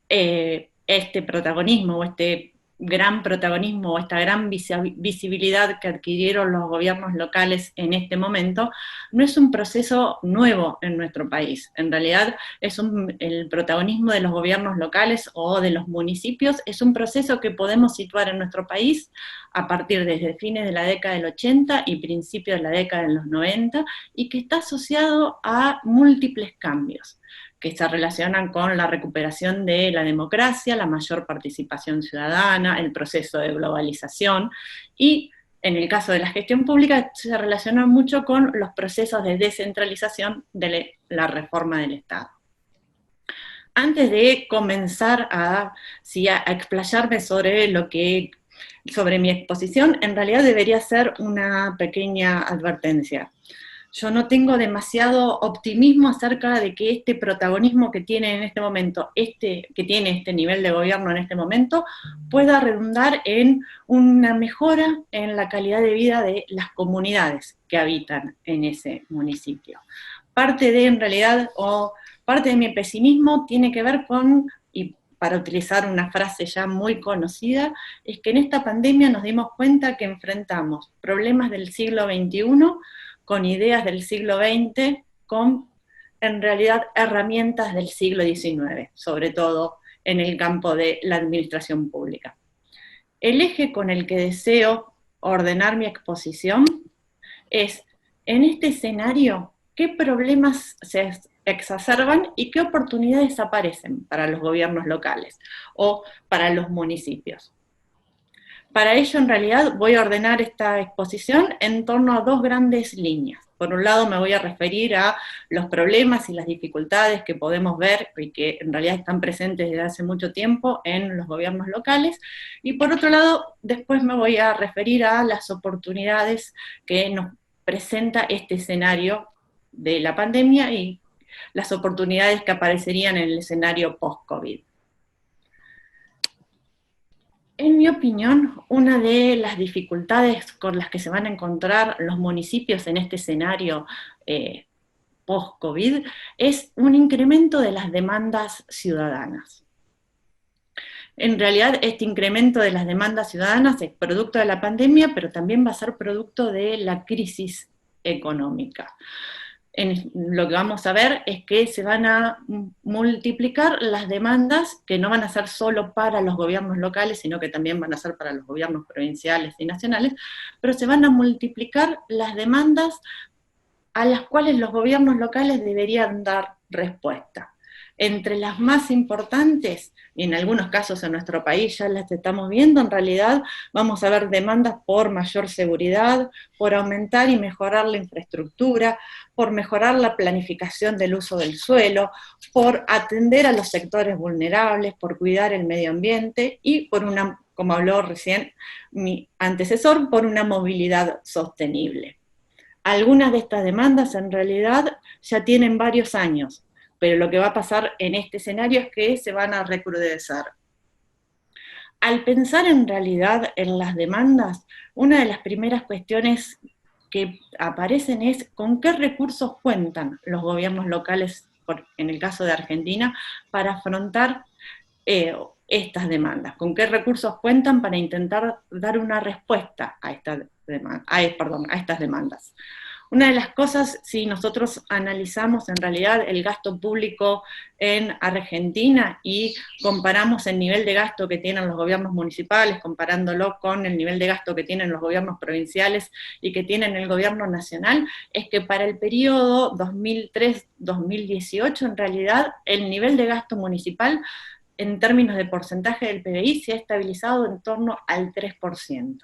F: este protagonismo, o este gran protagonismo, o esta gran visibilidad que adquirieron los gobiernos locales en este momento, no es un proceso nuevo en nuestro país. En realidad, el protagonismo de los gobiernos locales o de los municipios es un proceso que podemos situar en nuestro país a partir desde fines de la década del 80 y principios de la década de los 90, y que está asociado a múltiples cambios que se relacionan con la recuperación de la democracia, la mayor participación ciudadana, el proceso de globalización, y en el caso de la gestión pública se relaciona mucho con los procesos de descentralización de la reforma del Estado. Antes de comenzar a explayarme sobre mi exposición, en realidad debería ser una pequeña advertencia. Yo no tengo demasiado optimismo acerca de que este protagonismo que tiene en este momento, que tiene este nivel de gobierno en este momento, pueda redundar en una mejora en la calidad de vida de las comunidades que habitan en ese municipio. Parte de mi pesimismo tiene que ver con, y para utilizar una frase ya muy conocida, es que en esta pandemia nos dimos cuenta que enfrentamos problemas del siglo XXI con ideas del siglo XX, con, en realidad, herramientas del siglo XIX, sobre todo en el campo de la administración pública. El eje con el que deseo ordenar mi exposición es, en este escenario, qué problemas se exacerban y qué oportunidades aparecen para los gobiernos locales o para los municipios. Para ello, en realidad, voy a ordenar esta exposición en torno a 2 grandes líneas. Por un lado me voy a referir a los problemas y las dificultades que podemos ver y que en realidad están presentes desde hace mucho tiempo en los gobiernos locales, y por otro lado después me voy a referir a las oportunidades que nos presenta este escenario de la pandemia y las oportunidades que aparecerían en el escenario post-COVID. En mi opinión, una de las dificultades con las que se van a encontrar los municipios en este escenario post-COVID es un incremento de las demandas ciudadanas. En realidad, este incremento de las demandas ciudadanas es producto de la pandemia, pero también va a ser producto de la crisis económica. Lo que vamos a ver es que se van a multiplicar las demandas, que no van a ser solo para los gobiernos locales, sino que también van a ser para los gobiernos provinciales y nacionales, pero se van a multiplicar las demandas a las cuales los gobiernos locales deberían dar respuesta. Entre las más importantes, y en algunos casos en nuestro país ya las estamos viendo, en realidad vamos a ver demandas por mayor seguridad, por aumentar y mejorar la infraestructura, por mejorar la planificación del uso del suelo, por atender a los sectores vulnerables, por cuidar el medio ambiente y por una, como habló recién mi antecesor, por una movilidad sostenible. Algunas de estas demandas en realidad ya tienen varios años, pero lo que va a pasar en este escenario es que se van a recrudecer. Al pensar en realidad en las demandas, una de las primeras cuestiones que aparecen es con qué recursos cuentan los gobiernos locales, en el caso de Argentina, para afrontar estas demandas, con qué recursos cuentan para intentar dar una respuesta a estas demandas. Una de las cosas, si nosotros analizamos en realidad el gasto público en Argentina y comparamos el nivel de gasto que tienen los gobiernos municipales, comparándolo con el nivel de gasto que tienen los gobiernos provinciales y que tienen el gobierno nacional, es que para el periodo 2003-2018, en realidad, el nivel de gasto municipal, en términos de porcentaje del PBI, se ha estabilizado en torno al 3%.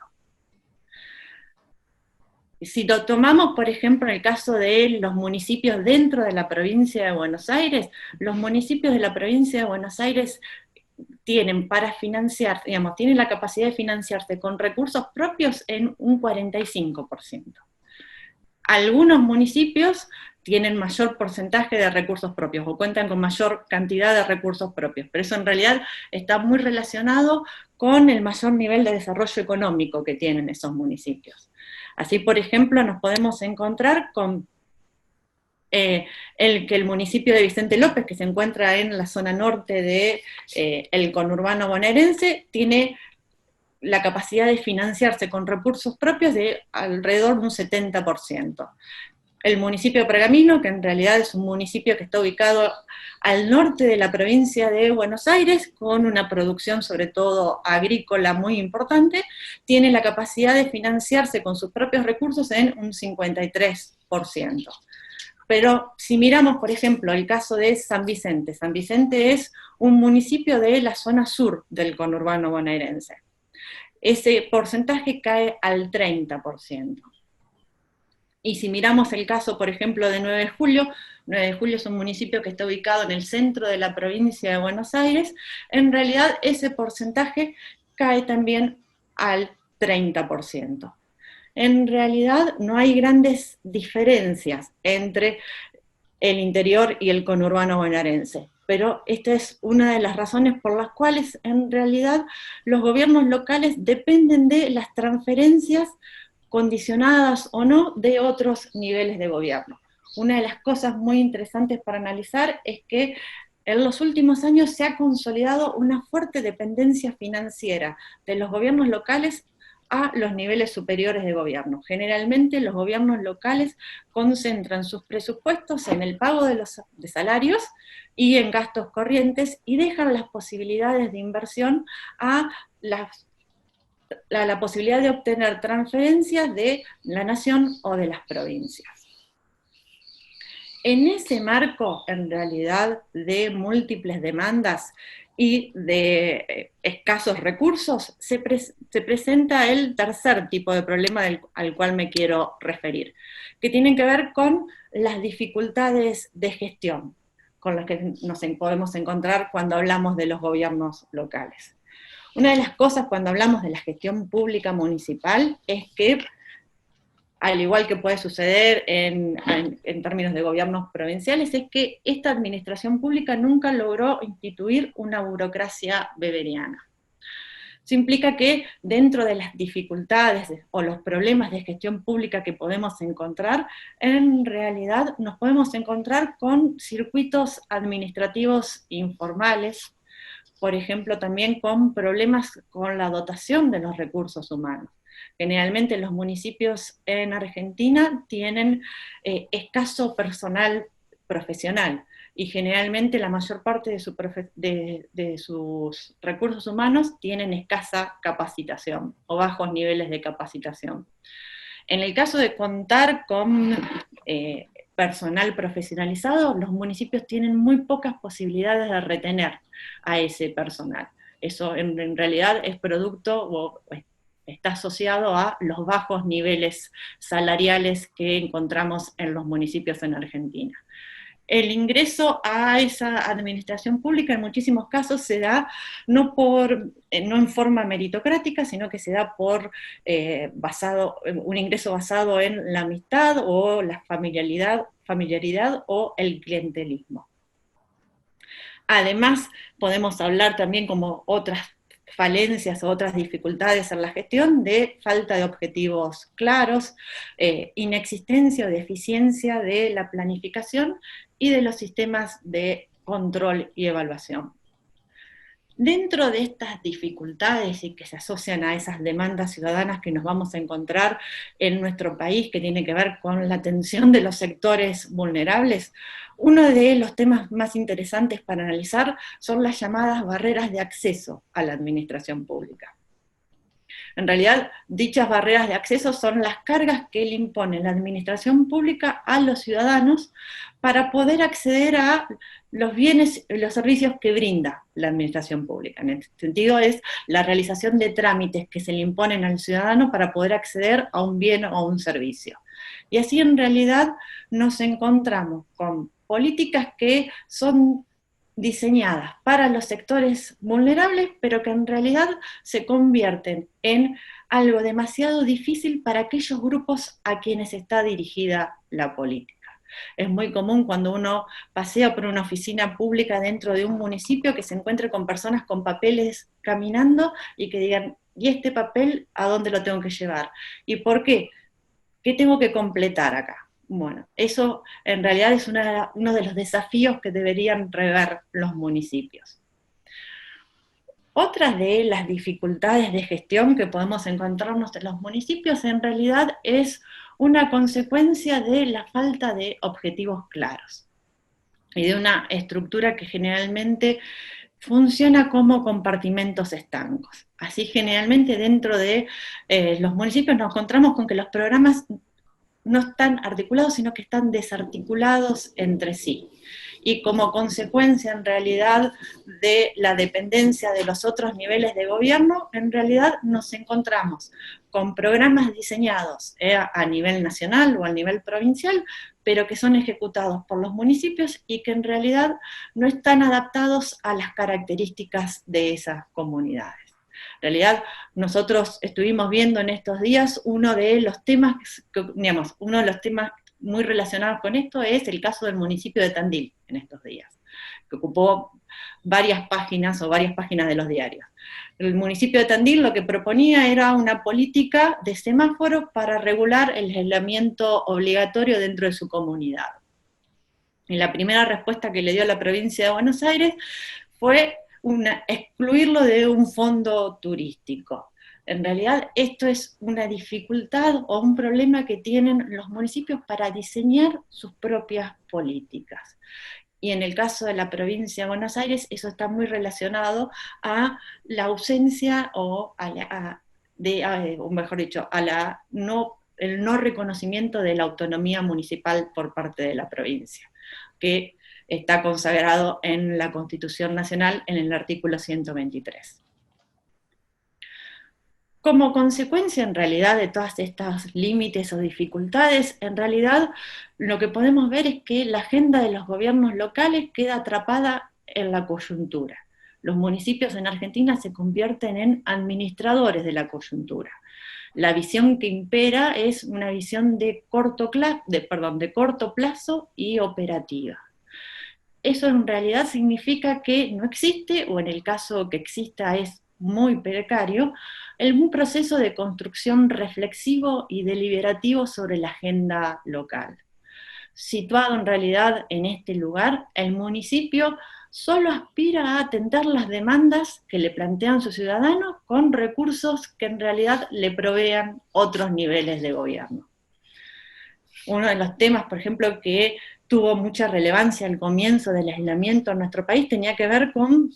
F: Si lo tomamos, por ejemplo, en el caso de los municipios dentro de la provincia de Buenos Aires, los municipios de la provincia de Buenos Aires tienen para financiar, digamos, tienen la capacidad de financiarse con recursos propios en un 45%. Algunos municipios tienen mayor porcentaje de recursos propios o cuentan con mayor cantidad de recursos propios, pero eso en realidad está muy relacionado con el mayor nivel de desarrollo económico que tienen esos municipios. Así, por ejemplo, nos podemos encontrar con el municipio de Vicente López, que se encuentra en la zona norte del conurbano bonaerense, tiene la capacidad de financiarse con recursos propios de alrededor de un 70%. El municipio de Pergamino, que en realidad es un municipio que está ubicado al norte de la provincia de Buenos Aires, con una producción sobre todo agrícola muy importante, tiene la capacidad de financiarse con sus propios recursos en un 53%. Pero si miramos, por ejemplo, el caso de San Vicente es un municipio de la zona sur del conurbano bonaerense. Ese porcentaje cae al 30%. Y si miramos el caso, por ejemplo, de 9 de Julio, 9 de Julio es un municipio que está ubicado en el centro de la provincia de Buenos Aires, en realidad ese porcentaje cae también al 30%. En realidad no hay grandes diferencias entre el interior y el conurbano bonaerense, pero esta es una de las razones por las cuales en realidad los gobiernos locales dependen de las transferencias condicionadas o no de otros niveles de gobierno. Una de las cosas muy interesantes para analizar es que en los últimos años se ha consolidado una fuerte dependencia financiera de los gobiernos locales a los niveles superiores de gobierno. Generalmente los gobiernos locales concentran sus presupuestos en el pago de salarios y en gastos corrientes y dejan las posibilidades de inversión a la posibilidad de obtener transferencias de la nación o de las provincias. En ese marco, en realidad, de múltiples demandas y de escasos recursos, se presenta el tercer tipo de problema al cual me quiero referir, que tienen que ver con las dificultades de gestión con las que nos podemos encontrar cuando hablamos de los gobiernos locales. Una de las cosas cuando hablamos de la gestión pública municipal es que, al igual que puede suceder en términos de gobiernos provinciales, es que esta administración pública nunca logró instituir una burocracia weberiana. Eso implica que dentro de las dificultades o los problemas de gestión pública que podemos encontrar, en realidad nos podemos encontrar con circuitos administrativos informales, por ejemplo también con problemas con la dotación de los recursos humanos. Generalmente los municipios en Argentina tienen escaso personal profesional, y generalmente la mayor parte de sus recursos humanos tienen escasa capacitación o bajos niveles de capacitación. En el caso de contar con personal profesionalizado, los municipios tienen muy pocas posibilidades de retener a ese personal. Eso en realidad es producto o está asociado a los bajos niveles salariales que encontramos en los municipios en Argentina. El ingreso a esa administración pública en muchísimos casos se da no en forma meritocrática, sino que se da por un ingreso basado en la amistad o la familiaridad o el clientelismo. Además, podemos hablar también como otras falencias o otras dificultades en la gestión de falta de objetivos claros, inexistencia o deficiencia de la planificación y de los sistemas de control y evaluación. Dentro de estas dificultades y que se asocian a esas demandas ciudadanas que nos vamos a encontrar en nuestro país, que tiene que ver con la atención de los sectores vulnerables, uno de los temas más interesantes para analizar son las llamadas barreras de acceso a la administración pública. En realidad, dichas barreras de acceso son las cargas que le impone la administración pública a los ciudadanos para poder acceder a los bienes y los servicios que brinda la administración pública. En este sentido es la realización de trámites que se le imponen al ciudadano para poder acceder a un bien o a un servicio. Y así en realidad nos encontramos con políticas que son diseñadas para los sectores vulnerables, pero que en realidad se convierten en algo demasiado difícil para aquellos grupos a quienes está dirigida la política. Es muy común cuando uno pasea por una oficina pública dentro de un municipio que se encuentre con personas con papeles caminando y que digan, ¿y este papel a dónde lo tengo que llevar? ¿Y por qué? ¿Qué tengo que completar acá? Bueno, eso en realidad es uno de los desafíos que deberían rever los municipios. Otra de las dificultades de gestión que podemos encontrarnos en los municipios en realidad es una consecuencia de la falta de objetivos claros y de una estructura que generalmente funciona como compartimentos estancos. Así generalmente dentro de los municipios nos encontramos con que los programas no están articulados, sino que están desarticulados entre sí. Y como consecuencia, en realidad, de la dependencia de los otros niveles de gobierno, en realidad nos encontramos con programas diseñados a nivel nacional o a nivel provincial, pero que son ejecutados por los municipios y que en realidad no están adaptados a las características de esas comunidades. En realidad, nosotros estuvimos viendo en estos días uno de los temas muy relacionados con esto es el caso del municipio de Tandil en estos días, que ocupó varias páginas de los diarios. El municipio de Tandil lo que proponía era una política de semáforo para regular el aislamiento obligatorio dentro de su comunidad. Y la primera respuesta que le dio la provincia de Buenos Aires fue excluirlo de un fondo turístico. En realidad esto es una dificultad o un problema que tienen los municipios para diseñar sus propias políticas. Y en el caso de la provincia de Buenos Aires eso está muy relacionado a la ausencia o el no reconocimiento de la autonomía municipal por parte de la provincia, que está consagrado en la Constitución Nacional en el artículo 123. Como consecuencia, en realidad, de todas estas límites o dificultades, en realidad lo que podemos ver es que la agenda de los gobiernos locales queda atrapada en la coyuntura. Los municipios en Argentina se convierten en administradores de la coyuntura. La visión que impera es una visión de corto plazo y operativa. Eso en realidad significa que no existe, o en el caso que exista es muy precario, un proceso de construcción reflexivo y deliberativo sobre la agenda local. Situado en realidad en este lugar, el municipio solo aspira a atender las demandas que le plantean sus ciudadanos con recursos que en realidad le provean otros niveles de gobierno. Uno de los temas, por ejemplo, que tuvo mucha relevancia al comienzo del aislamiento en nuestro país tenía que ver con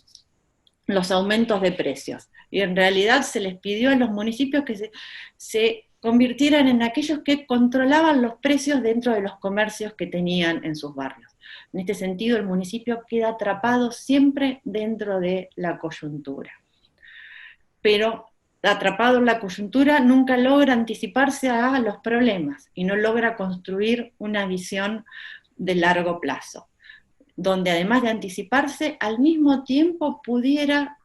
F: los aumentos de precios. Y en realidad se les pidió a los municipios que se convirtieran en aquellos que controlaban los precios dentro de los comercios que tenían en sus barrios. En este sentido, el municipio queda atrapado siempre dentro de la coyuntura. Pero atrapado en la coyuntura nunca logra anticiparse a los problemas y no logra construir una visión de largo plazo, donde además de anticiparse, al mismo tiempo pudiera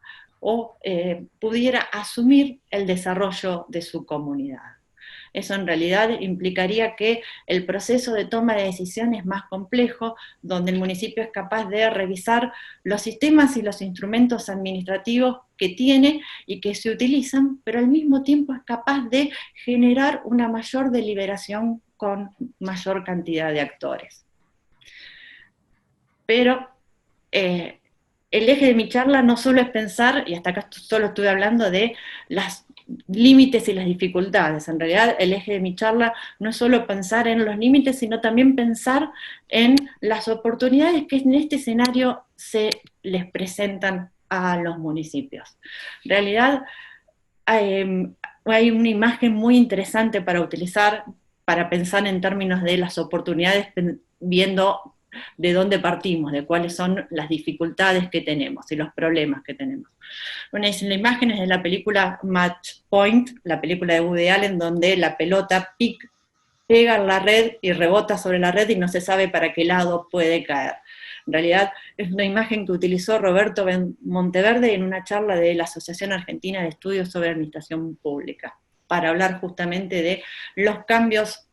F: asumir el desarrollo de su comunidad. Eso en realidad implicaría que el proceso de toma de decisiones es más complejo, donde el municipio es capaz de revisar los sistemas y los instrumentos administrativos que tiene y que se utilizan, pero al mismo tiempo es capaz de generar una mayor deliberación con mayor cantidad de actores. Pero el eje de mi charla no solo es pensar, y hasta acá solo estuve hablando de los límites y las dificultades. En realidad el eje de mi charla no es solo pensar en los límites, sino también pensar en las oportunidades que en este escenario se les presentan a los municipios. En realidad hay una imagen muy interesante para utilizar, para pensar en términos de las oportunidades, viendo de dónde partimos, de cuáles son las dificultades que tenemos y los problemas que tenemos. Bueno, la imagen es de la película Match Point, la película de Woody Allen, donde la pelota pega en la red y rebota sobre la red y no se sabe para qué lado puede caer. En realidad es una imagen que utilizó Roberto Monteverde en una charla de la Asociación Argentina de Estudios sobre Administración Pública, para hablar justamente de los cambios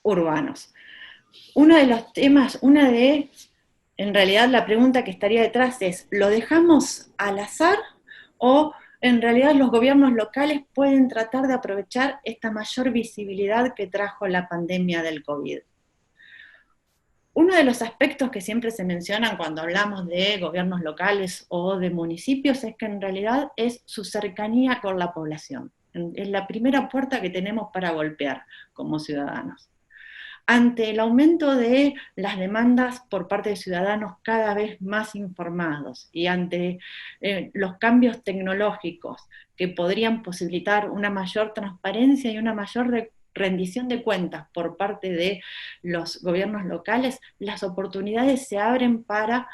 F: urbanos. Uno de los temas, en realidad la pregunta que estaría detrás es, ¿lo dejamos al azar o en realidad los gobiernos locales pueden tratar de aprovechar esta mayor visibilidad que trajo la pandemia del COVID? Uno de los aspectos que siempre se mencionan cuando hablamos de gobiernos locales o de municipios es que en realidad es su cercanía con la población. Es la primera puerta que tenemos para golpear como ciudadanos. Ante el aumento de las demandas por parte de ciudadanos cada vez más informados y ante los cambios tecnológicos que podrían posibilitar una mayor transparencia y una mayor rendición de cuentas por parte de los gobiernos locales, las oportunidades se abren para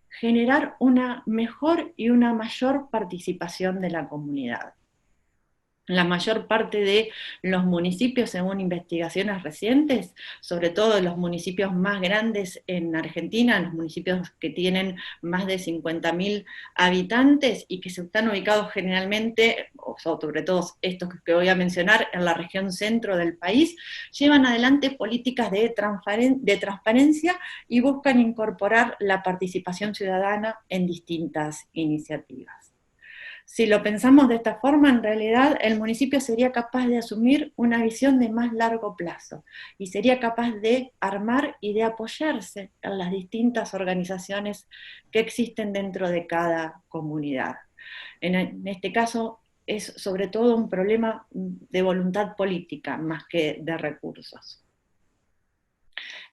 F: generar una mejor y una mayor participación de la comunidad. La mayor parte de los municipios, según investigaciones recientes, sobre todo los municipios más grandes en Argentina, los municipios que tienen más de 50.000 habitantes y que se están ubicados generalmente, o sobre todo estos que voy a mencionar, en la región centro del país, llevan adelante políticas de transparencia y buscan incorporar la participación ciudadana en distintas iniciativas. Si lo pensamos de esta forma, en realidad el municipio sería capaz de asumir una visión de más largo plazo y sería capaz de armar y de apoyarse en las distintas organizaciones que existen dentro de cada comunidad. En este caso es sobre todo un problema de voluntad política más que de recursos.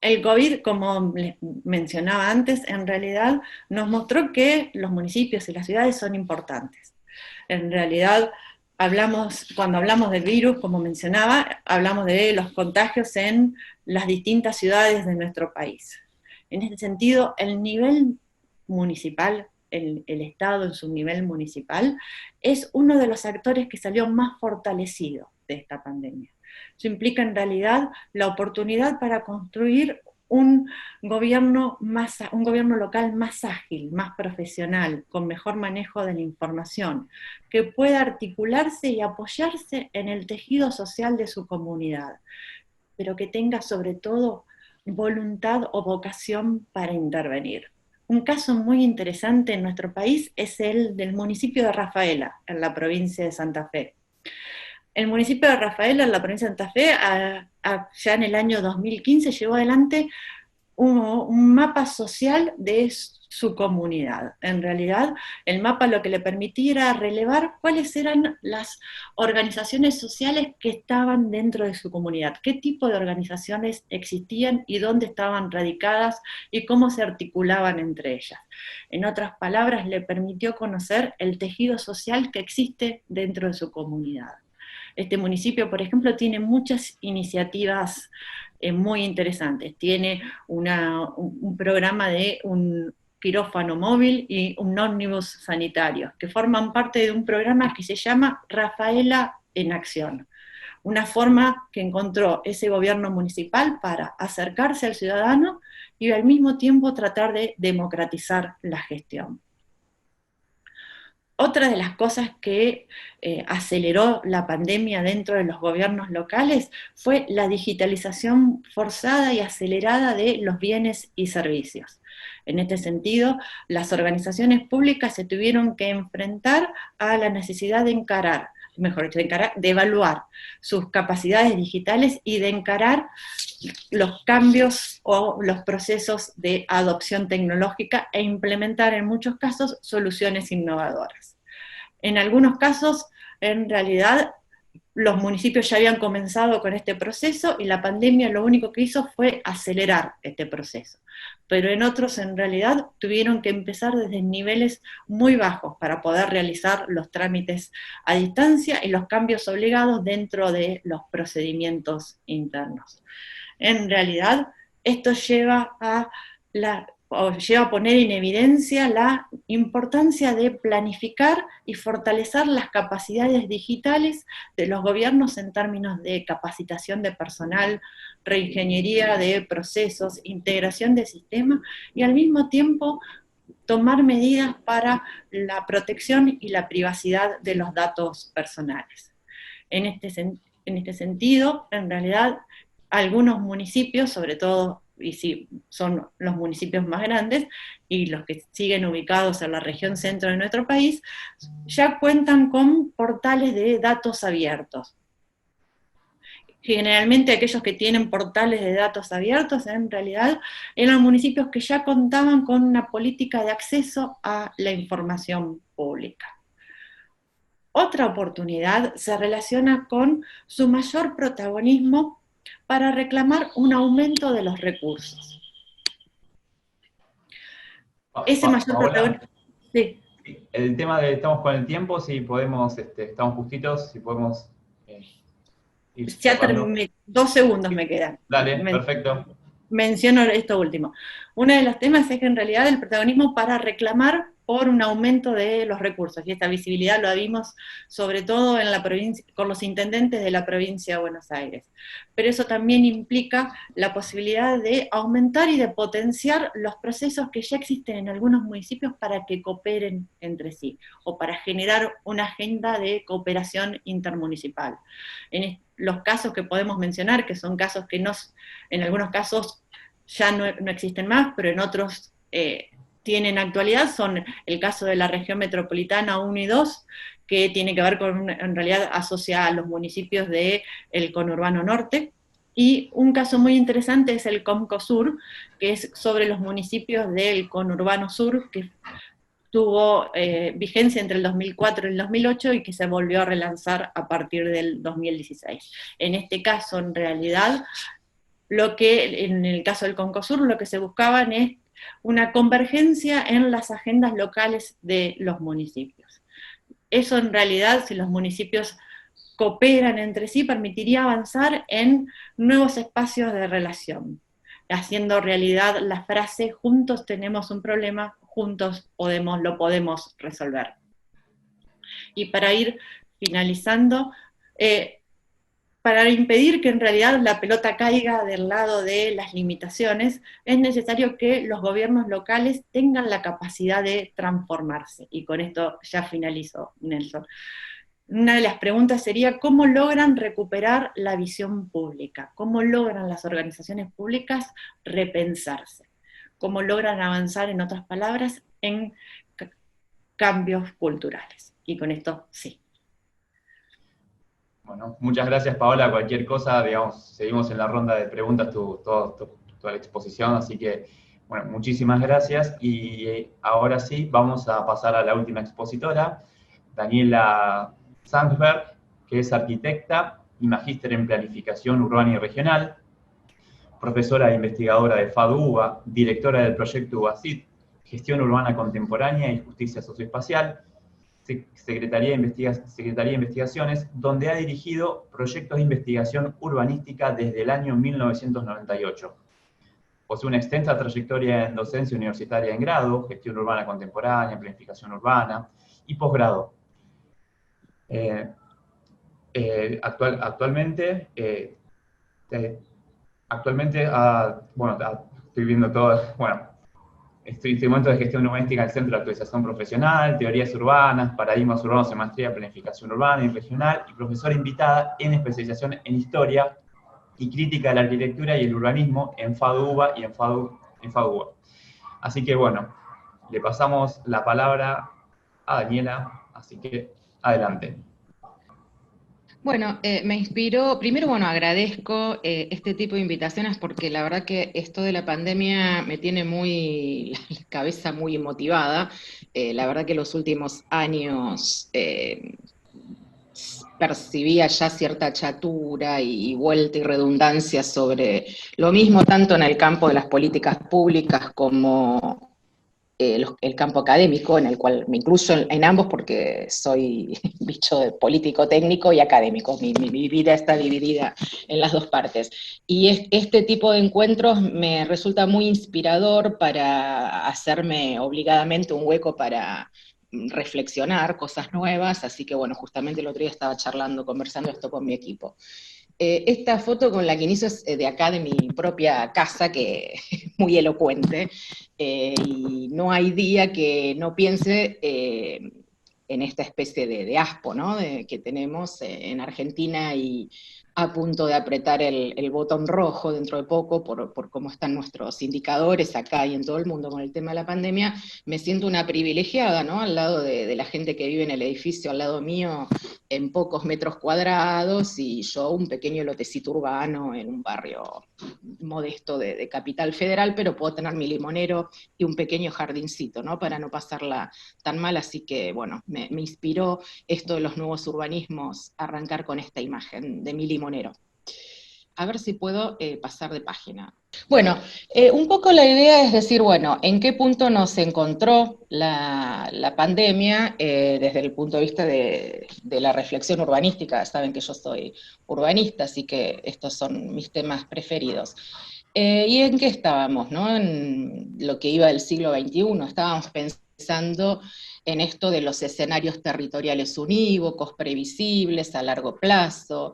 F: El COVID, como les mencionaba antes, en realidad nos mostró que los municipios y las ciudades son importantes. En realidad cuando hablamos del virus, como mencionaba, hablamos de los contagios en las distintas ciudades de nuestro país. En este sentido, el nivel municipal, el Estado en su nivel municipal, es uno de los actores que salió más fortalecido de esta pandemia. Eso implica en realidad la oportunidad para construir un gobierno local más ágil, más profesional, con mejor manejo de la información, que pueda articularse y apoyarse en el tejido social de su comunidad, pero que tenga sobre todo voluntad o vocación para intervenir. Un caso muy interesante en nuestro país es el del municipio de Rafaela, en la provincia de Santa Fe. El municipio de Rafaela, en la provincia de Santa Fe, ya en el año 2015 llevó adelante un mapa social de su comunidad. En realidad, el mapa lo que le permitía era relevar cuáles eran las organizaciones sociales que estaban dentro de su comunidad, qué tipo de organizaciones existían y dónde estaban radicadas y cómo se articulaban entre ellas. En otras palabras, le permitió conocer el tejido social que existe dentro de su comunidad. Este municipio, por ejemplo, tiene muchas iniciativas muy interesantes. Tiene un programa de un quirófano móvil y un ómnibus sanitario, que forman parte de un programa que se llama Rafaela en Acción. Una forma que encontró ese gobierno municipal para acercarse al ciudadano y al mismo tiempo tratar de democratizar la gestión. Otra de las cosas que aceleró la pandemia dentro de los gobiernos locales fue la digitalización forzada y acelerada de los bienes y servicios. En este sentido, las organizaciones públicas se tuvieron que enfrentar a la necesidad de encarar, mejor dicho, de evaluar sus capacidades digitales y de encarar los cambios o los procesos de adopción tecnológica e implementar en muchos casos soluciones innovadoras. En algunos casos, en realidad, los municipios ya habían comenzado con este proceso y la pandemia lo único que hizo fue acelerar este proceso. Pero en otros, en realidad, tuvieron que empezar desde niveles muy bajos para poder realizar los trámites a distancia y los cambios obligados dentro de los procedimientos internos. En realidad, esto lleva a poner en evidencia la importancia de planificar y fortalecer las capacidades digitales de los gobiernos en términos de capacitación de personal, reingeniería de procesos, integración de sistemas, y al mismo tiempo tomar medidas para la protección y la privacidad de los datos personales. En este sentido, en realidad, algunos municipios, sobre todo, y sí, son los municipios más grandes, y los que siguen ubicados en la región centro de nuestro país, ya cuentan con portales de datos abiertos. Generalmente aquellos que tienen portales de datos abiertos, en realidad, eran municipios que ya contaban con una política de acceso a la información pública. Otra oportunidad se relaciona con su mayor protagonismo para reclamar un aumento de los recursos. Ese mayor protagonismo... Sí.
A: El tema de estamos con el tiempo, si podemos, estamos justitos, si podemos ir
F: ya
A: cerrando.
F: 2 segundos me quedan.
A: Dale, perfecto.
F: Menciono esto último. Uno de los temas es que en realidad el protagonismo para reclamar por un aumento de los recursos, y esta visibilidad lo vimos sobre todo en la provincia, con los intendentes de la provincia de Buenos Aires. Pero eso también implica la posibilidad de aumentar y de potenciar los procesos que ya existen en algunos municipios para que cooperen entre sí, o para generar una agenda de cooperación intermunicipal. En los casos que podemos mencionar, que son casos que en algunos casos ya no existen más, pero en otros tienen actualidad, son el caso de la región metropolitana 1 y 2, que tiene que ver con, en realidad, asocia a los municipios del conurbano norte, y un caso muy interesante es el Comcosur, que es sobre los municipios del conurbano sur, que tuvo vigencia entre el 2004 y el 2008 y que se volvió a relanzar a partir del 2016. En este caso, en realidad, en el caso del Comcosur, lo que se buscaban es una convergencia en las agendas locales de los municipios. eso en realidad, si los municipios cooperan entre sí, permitiría avanzar en nuevos espacios de relación, haciendo realidad la frase, juntos tenemos un problema, juntos lo podemos resolver. Y para ir finalizando, para impedir que en realidad la pelota caiga del lado de las limitaciones, es necesario que los gobiernos locales tengan la capacidad de transformarse. Y con esto ya finalizo, Nelson. Una de las preguntas sería, ¿cómo logran recuperar la visión pública? ¿Cómo logran las organizaciones públicas repensarse? ¿Cómo logran avanzar, en otras palabras, en cambios culturales? Y con esto, sí.
A: Bueno, muchas gracias, Paola. Cualquier cosa, digamos, seguimos en la ronda de preguntas, toda la exposición, así que, bueno, muchísimas gracias. Y ahora sí, vamos a pasar a la última expositora, Daniela Sandberg, que es arquitecta y magíster en planificación urbana y regional, profesora e investigadora de FADU-UBA, directora del proyecto UBACIT, Gestión Urbana Contemporánea y Justicia Socioespacial, Secretaría de Investigaciones, donde ha dirigido proyectos de investigación urbanística desde el año 1998. Posee una extensa trayectoria en docencia universitaria en grado, gestión urbana contemporánea, planificación urbana y posgrado. Actualmente, estoy viendo todo, estoy instrumento de gestión urbanística en el Centro de Actualización Profesional, teorías urbanas, paradigmas urbanos en maestría, planificación urbana y regional, y profesora invitada en especialización en historia y crítica de la arquitectura y el urbanismo en FADU-UBA y en FADU-UBA. Así que bueno, le pasamos la palabra a Daniela, así que adelante.
G: Bueno, me inspiró, primero, bueno, agradezco este tipo de invitaciones porque la verdad que esto de la pandemia me tiene la cabeza muy motivada. La verdad que los últimos años percibía ya cierta chatura y vuelta y redundancia sobre lo mismo tanto en el campo de las políticas públicas como el campo académico, en el cual me incluyo en ambos porque soy bicho de político técnico y académico, mi vida está dividida en las dos partes. Y este tipo de encuentros me resulta muy inspirador para hacerme obligadamente un hueco para reflexionar cosas nuevas, así que bueno, justamente el otro día estaba conversando esto con mi equipo. Esta foto con la que inicio es de acá, de mi propia casa, que es muy elocuente, y no hay día que no piense en esta especie de aspo, ¿no? Que tenemos en Argentina y a punto de apretar el botón rojo dentro de poco por cómo están nuestros indicadores acá y en todo el mundo con el tema de la pandemia. Me siento una privilegiada, ¿no? Al lado de la gente que vive en el edificio al lado mío, en pocos metros cuadrados, y yo un pequeño lotecito urbano en un barrio modesto de Capital Federal, pero puedo tener mi limonero y un pequeño jardincito, ¿no? Para no pasarla tan mal, así que, bueno, me inspiró esto de los nuevos urbanismos, arrancar con esta imagen de mi limonero. A ver si puedo pasar de página. Bueno, un poco la idea es decir, bueno, ¿en qué punto nos encontró la pandemia desde el punto de vista de la reflexión urbanística? Saben que yo soy urbanista, así que estos son mis temas preferidos. ¿Y en qué estábamos, no? En lo que iba del siglo XXI, estábamos pensando en esto de los escenarios territoriales unívocos, previsibles, a largo plazo,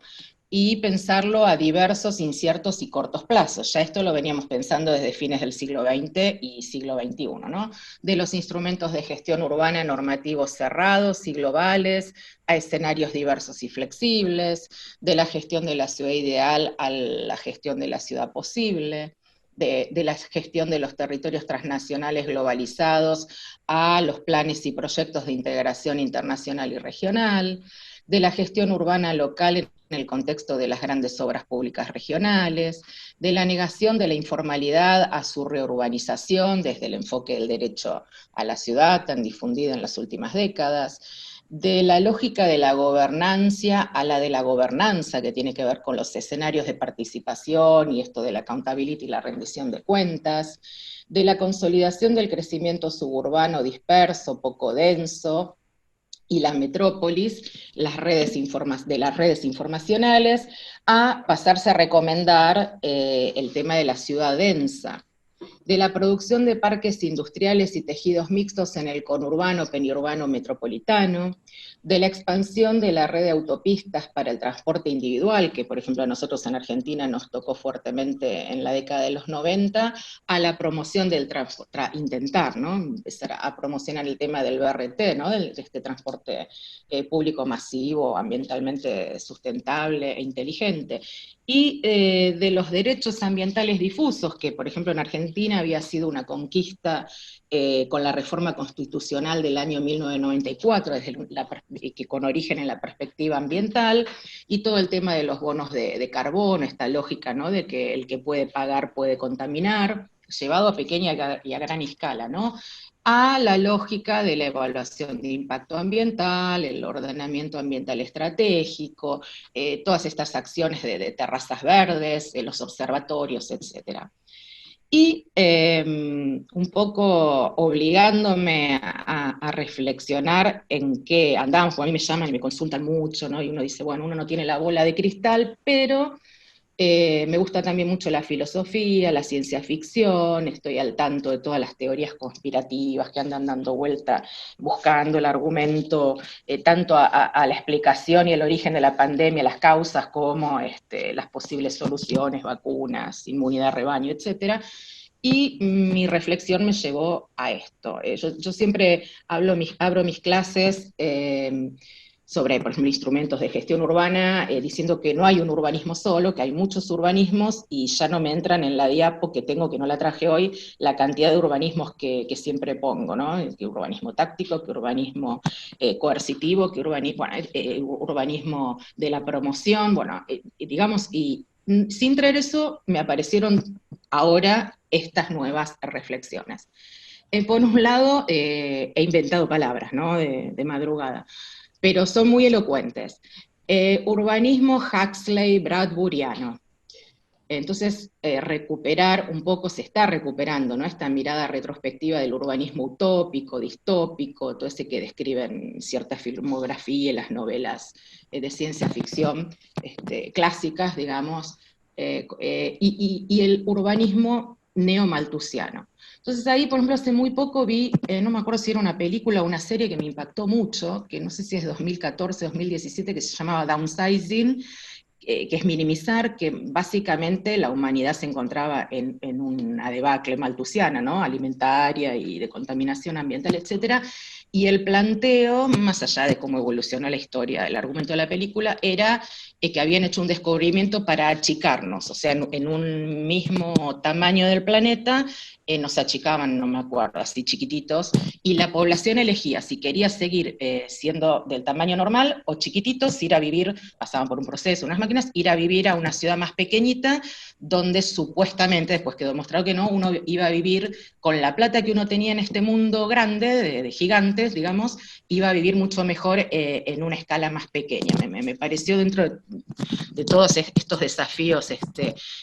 G: y pensarlo a diversos, inciertos y cortos plazos. Ya esto lo veníamos pensando desde fines del siglo XX y siglo XXI, ¿no? De los instrumentos de gestión urbana normativos cerrados y globales, a escenarios diversos y flexibles, de la gestión de la ciudad ideal a la gestión de la ciudad posible, de la gestión de los territorios transnacionales globalizados a los planes y proyectos de integración internacional y regional, de la gestión urbana local en el contexto de las grandes obras públicas regionales, de la negación de la informalidad a su reurbanización desde el enfoque del derecho a la ciudad tan difundido en las últimas décadas, de la lógica de la gobernancia a la de la gobernanza, que tiene que ver con los escenarios de participación y esto de la accountability y la rendición de cuentas, de la consolidación del crecimiento suburbano disperso, poco denso, y la metrópolis, de las redes informacionales, a pasarse a recomendar el tema de la ciudad densa, de la producción de parques industriales y tejidos mixtos en el conurbano, peniurbano, metropolitano, de la expansión de la red de autopistas para el transporte individual, que por ejemplo a nosotros en Argentina nos tocó fuertemente en la década de los 90, a la promoción del intentar, ¿no? Empezar a promocionar el tema del BRT, ¿no? De este transporte público masivo, ambientalmente sustentable e inteligente. Y de los derechos ambientales difusos, que por ejemplo en Argentina había sido una conquista con la reforma constitucional del año 1994, que con origen en la perspectiva ambiental, y todo el tema de los bonos de carbono, esta lógica, ¿no? De que el que puede pagar puede contaminar, llevado a pequeña y a gran escala, ¿no? A la lógica de la evaluación de impacto ambiental, el ordenamiento ambiental estratégico, todas estas acciones de terrazas verdes, los observatorios, etc. Y un poco obligándome a reflexionar en qué andamos, porque a mí me llaman y me consultan mucho, ¿no? Y uno dice, bueno, uno no tiene la bola de cristal, pero me gusta también mucho la filosofía, la ciencia ficción, estoy al tanto de todas las teorías conspirativas que andan dando vuelta, buscando el argumento, tanto a la explicación y el origen de la pandemia, las causas, como las posibles soluciones, vacunas, inmunidad de rebaño, etc. Y mi reflexión me llevó a esto. Yo siempre abro mis clases sobre, por ejemplo, instrumentos de gestión urbana, diciendo que no hay un urbanismo solo, que hay muchos urbanismos, y ya no me entran en la diapo que tengo, que no la traje hoy, la cantidad de urbanismos que siempre pongo, ¿no? Que urbanismo táctico, que urbanismo coercitivo, que urbanismo de la promoción, bueno, digamos, y sin traer eso me aparecieron ahora estas nuevas reflexiones. Por un lado, he inventado palabras, ¿no? De madrugada, pero son muy elocuentes. Urbanismo Huxley Bradburiano. Entonces, recuperar un poco, se está recuperando, ¿no? Esta mirada retrospectiva del urbanismo utópico, distópico, todo ese que describen cierta filmografía, las novelas de ciencia ficción clásicas, digamos, y el urbanismo neomalthusiano. Entonces ahí, por ejemplo, hace muy poco vi, no me acuerdo si era una película o una serie que me impactó mucho, que no sé si es 2014, 2017, que se llamaba Downsizing, que es minimizar, que básicamente la humanidad se encontraba en una debacle malthusiana, ¿no? Alimentaria y de contaminación ambiental, etcétera. Y el planteo, más allá de cómo evolucionó la historia, el argumento de la película, era que habían hecho un descubrimiento para achicarnos, o sea, en un mismo tamaño del planeta, nos achicaban, no me acuerdo, así chiquititos, y la población elegía si quería seguir siendo del tamaño normal o chiquititos, ir a vivir, pasaban por un proceso, unas máquinas, ir a vivir a una ciudad más pequeñita, donde supuestamente, después quedó demostrado que no, uno iba a vivir con la plata que uno tenía en este mundo grande, de gigantes, digamos, iba a vivir mucho mejor en una escala más pequeña. Me pareció, dentro de todos estos desafíos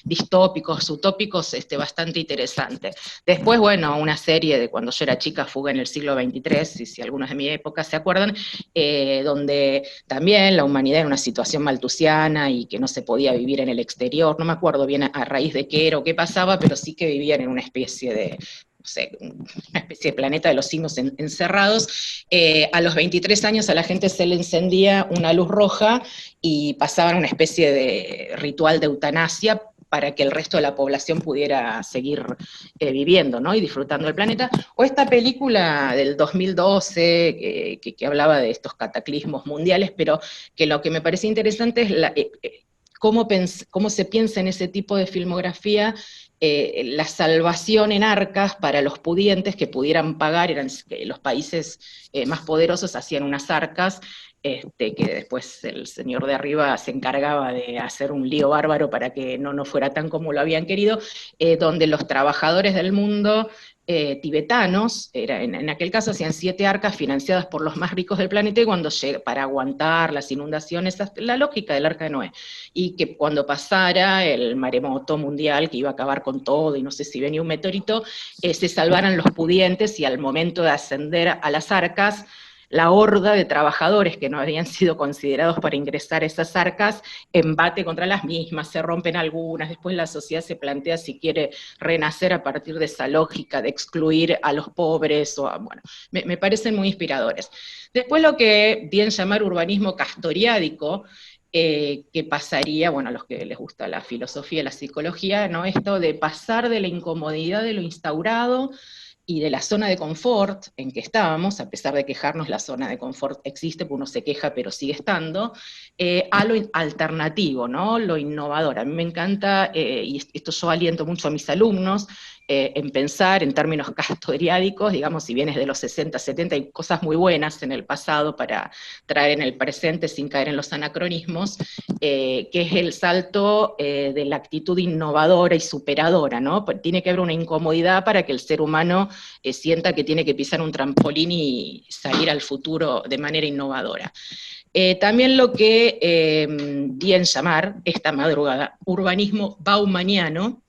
G: distópicos, utópicos, bastante interesante. Después, bueno, una serie de cuando yo era chica, Fuga en el siglo XXIII, si algunos de mi época se acuerdan, donde también la humanidad en una situación malthusiana y que no se podía vivir en el exterior, no me acuerdo bien a raíz de qué era o qué pasaba, pero sí que vivían en una especie de, no sé, una especie de planeta de los simios encerrados. A los 23 años a la gente se le encendía una luz roja y pasaban una especie de ritual de eutanasia para que el resto de la población pudiera seguir viviendo, ¿no? Y disfrutando del planeta. O esta película del 2012 que hablaba de estos cataclismos mundiales, pero que lo que me parece interesante es cómo se piensa en ese tipo de filmografía la salvación en arcas para los pudientes que pudieran pagar, los países más poderosos hacían unas arcas, que después el señor de arriba se encargaba de hacer un lío bárbaro para que no fuera tan como lo habían querido, donde los trabajadores del mundo tibetanos, en aquel caso hacían 7 arcas financiadas por los más ricos del planeta, y para aguantar las inundaciones, la lógica del arca de Noé, y que cuando pasara el maremoto mundial que iba a acabar con todo, y no sé si venía un meteorito, se salvaran los pudientes, y al momento de ascender a las arcas, la horda de trabajadores que no habían sido considerados para ingresar a esas arcas embate contra las mismas, se rompen algunas, después la sociedad se plantea si quiere renacer a partir de esa lógica de excluir a los pobres, bueno, me parecen muy inspiradores. Después lo que bien llamar urbanismo castoriádico, que pasaría, bueno, a los que les gusta la filosofía y la psicología, ¿no? Esto de pasar de la incomodidad de lo instaurado y de la zona de confort en que estábamos, a pesar de quejarnos, la zona de confort existe, porque uno se queja, pero sigue estando, a lo alternativo, ¿no? Lo innovador. A mí me encanta, y esto yo aliento mucho a mis alumnos, en pensar en términos castoriádicos, digamos, si bien es de los 60, 70, hay cosas muy buenas en el pasado para traer en el presente sin caer en los anacronismos, que es el salto de la actitud innovadora y superadora, ¿no? Tiene que haber una incomodidad para que el ser humano sienta que tiene que pisar un trampolín y salir al futuro de manera innovadora. También lo que di en llamar esta madrugada urbanismo baumaniano,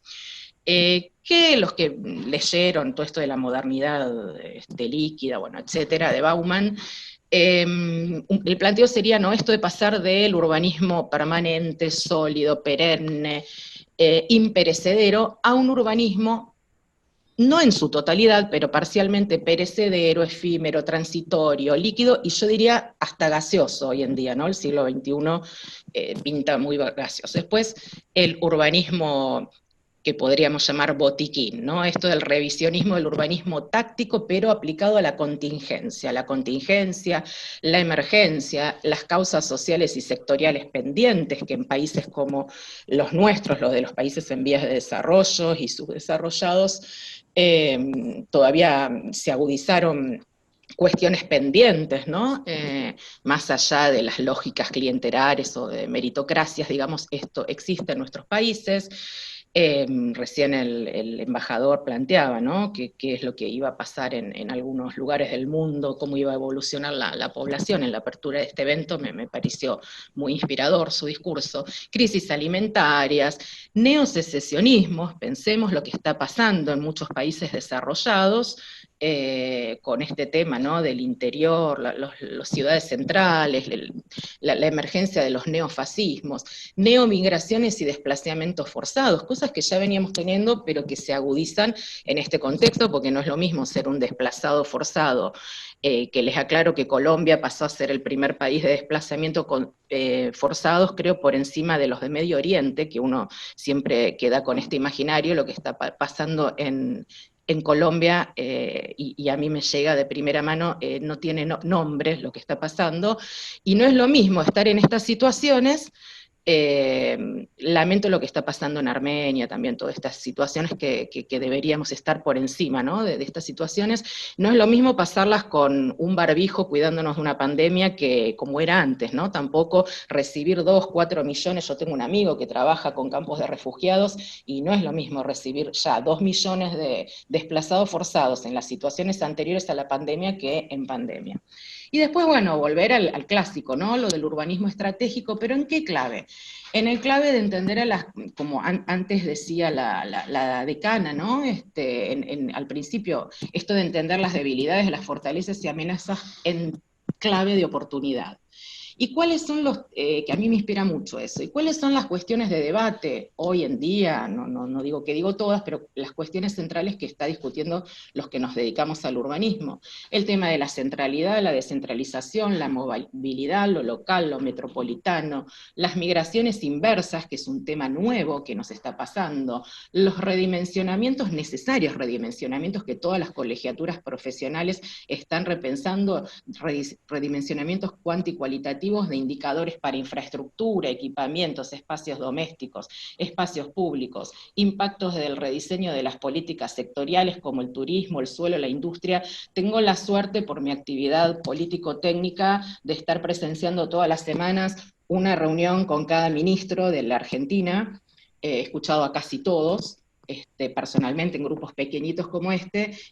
G: que los que leyeron todo esto de la modernidad líquida, bueno, etcétera, de Bauman, el planteo sería, ¿no?, esto de pasar del urbanismo permanente, sólido, perenne, imperecedero, a un urbanismo no en su totalidad, pero parcialmente perecedero, efímero, transitorio, líquido, y yo diría hasta gaseoso hoy en día, ¿no? El siglo XXI pinta muy gaseoso. Después, el urbanismo que podríamos llamar botiquín, ¿no? Esto del revisionismo del urbanismo táctico, pero aplicado a la contingencia, la emergencia, las causas sociales y sectoriales pendientes que en países como los nuestros, los de los países en vías de desarrollo y subdesarrollados, todavía se agudizaron cuestiones pendientes, ¿no? Más allá de las lógicas clientelares o de meritocracias, digamos, esto existe en nuestros países. Recién el embajador planteaba, ¿no?, qué es lo que iba a pasar en algunos lugares del mundo, cómo iba a evolucionar la población. En la apertura de este evento me pareció muy inspirador su discurso. Crisis alimentarias, neosecesionismos, pensemos lo que está pasando en muchos países desarrollados, con este tema, ¿no?, del interior, las ciudades centrales, la emergencia de los neofascismos, neomigraciones y desplazamientos forzados, cosas que ya veníamos teniendo, pero que se agudizan en este contexto, porque no es lo mismo ser un desplazado forzado, que les aclaro que Colombia pasó a ser el primer país de desplazamiento forzados, creo, por encima de los de Medio Oriente, que uno siempre queda con este imaginario, lo que está pasando en Colombia, y a mí me llega de primera mano, no tiene nombres lo que está pasando, y no es lo mismo estar en estas situaciones. Lamento lo que está pasando en Armenia, también todas estas situaciones que deberíamos estar por encima, ¿no?, de estas situaciones. No es lo mismo pasarlas con un barbijo cuidándonos de una pandemia que como era antes, ¿no? Tampoco recibir 2, 4 millones, yo tengo un amigo que trabaja con campos de refugiados, y no es lo mismo recibir ya 2 millones de desplazados forzados en las situaciones anteriores a la pandemia que en pandemia. Y después, bueno, volver al clásico, ¿no?, lo del urbanismo estratégico, pero ¿en qué clave? En el clave de entender como antes decía la decana, ¿no?, al principio, esto de entender las debilidades, las fortalezas y amenazas en clave de oportunidad. ¿Y cuáles son que a mí me inspira mucho eso? ¿Y cuáles son las cuestiones de debate hoy en día? No digo que digo todas, pero las cuestiones centrales que está discutiendo los que nos dedicamos al urbanismo. El tema de la centralidad, la descentralización, la movilidad, lo local, lo metropolitano, las migraciones inversas, que es un tema nuevo que nos está pasando, los redimensionamientos necesarios, redimensionamientos que todas las colegiaturas profesionales están repensando, redimensionamientos cuanti cualitativos de indicadores para infraestructura, equipamientos, espacios domésticos, espacios públicos, impactos del rediseño de las políticas sectoriales como el turismo, el suelo, la industria. Tengo la suerte por mi actividad político-técnica de estar presenciando todas las semanas una reunión con cada ministro de la Argentina, he escuchado a casi todos, personalmente en grupos pequeñitos como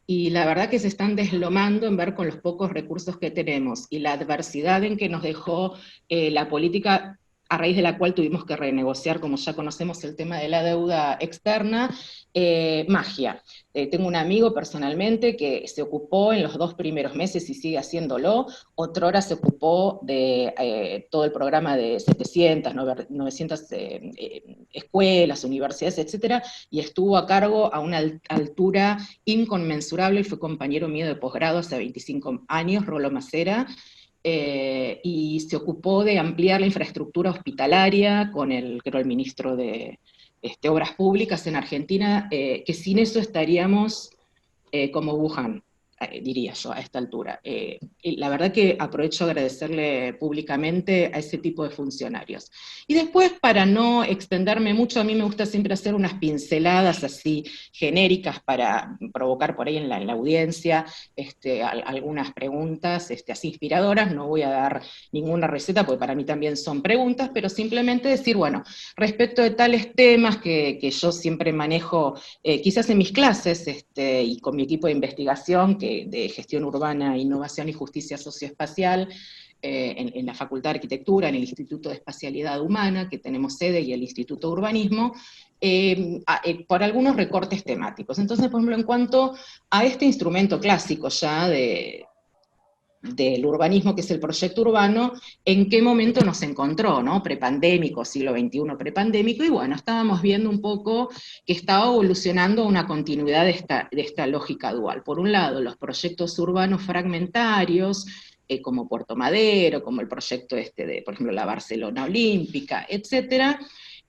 G: y la verdad que se están deslomando en ver con los pocos recursos que tenemos, y la adversidad en que nos dejó la política a raíz de la cual tuvimos que renegociar, como ya conocemos, el tema de la deuda externa. Magia. Tengo un amigo personalmente que se ocupó en los 2 primeros meses y sigue haciéndolo. Otrora se ocupó de todo el programa de 700, 900 escuelas, universidades, etcétera, y estuvo a cargo a una altura inconmensurable, y fue compañero mío de posgrado hace 25 años, Rolo Macera, y se ocupó de ampliar la infraestructura hospitalaria con creo, el ministro de Obras Públicas en Argentina, que sin eso estaríamos como Wuhan, diría yo, a esta altura. Y la verdad que aprovecho a agradecerle públicamente a ese tipo de funcionarios. Y después, para no extenderme mucho, a mí me gusta siempre hacer unas pinceladas así genéricas para provocar por ahí en la audiencia algunas preguntas así inspiradoras. No voy a dar ninguna receta, porque para mí también son preguntas, pero simplemente decir, bueno, respecto de tales temas que yo siempre manejo, quizás en mis clases, y con mi equipo de investigación, de gestión urbana, innovación y justicia socioespacial, en la Facultad de Arquitectura, en el Instituto de Espacialidad Humana, que tenemos sede, y el Instituto de Urbanismo, por algunos recortes temáticos. Entonces, por ejemplo, en cuanto a este instrumento clásico ya del urbanismo, que es el proyecto urbano, ¿en qué momento nos encontró, ¿no? Prepandémico, siglo XXI prepandémico, y bueno, estábamos viendo un poco que estaba evolucionando una continuidad de esta lógica dual. Por un lado, los proyectos urbanos fragmentarios, como Puerto Madero, como el proyecto por ejemplo, la Barcelona Olímpica, etcétera,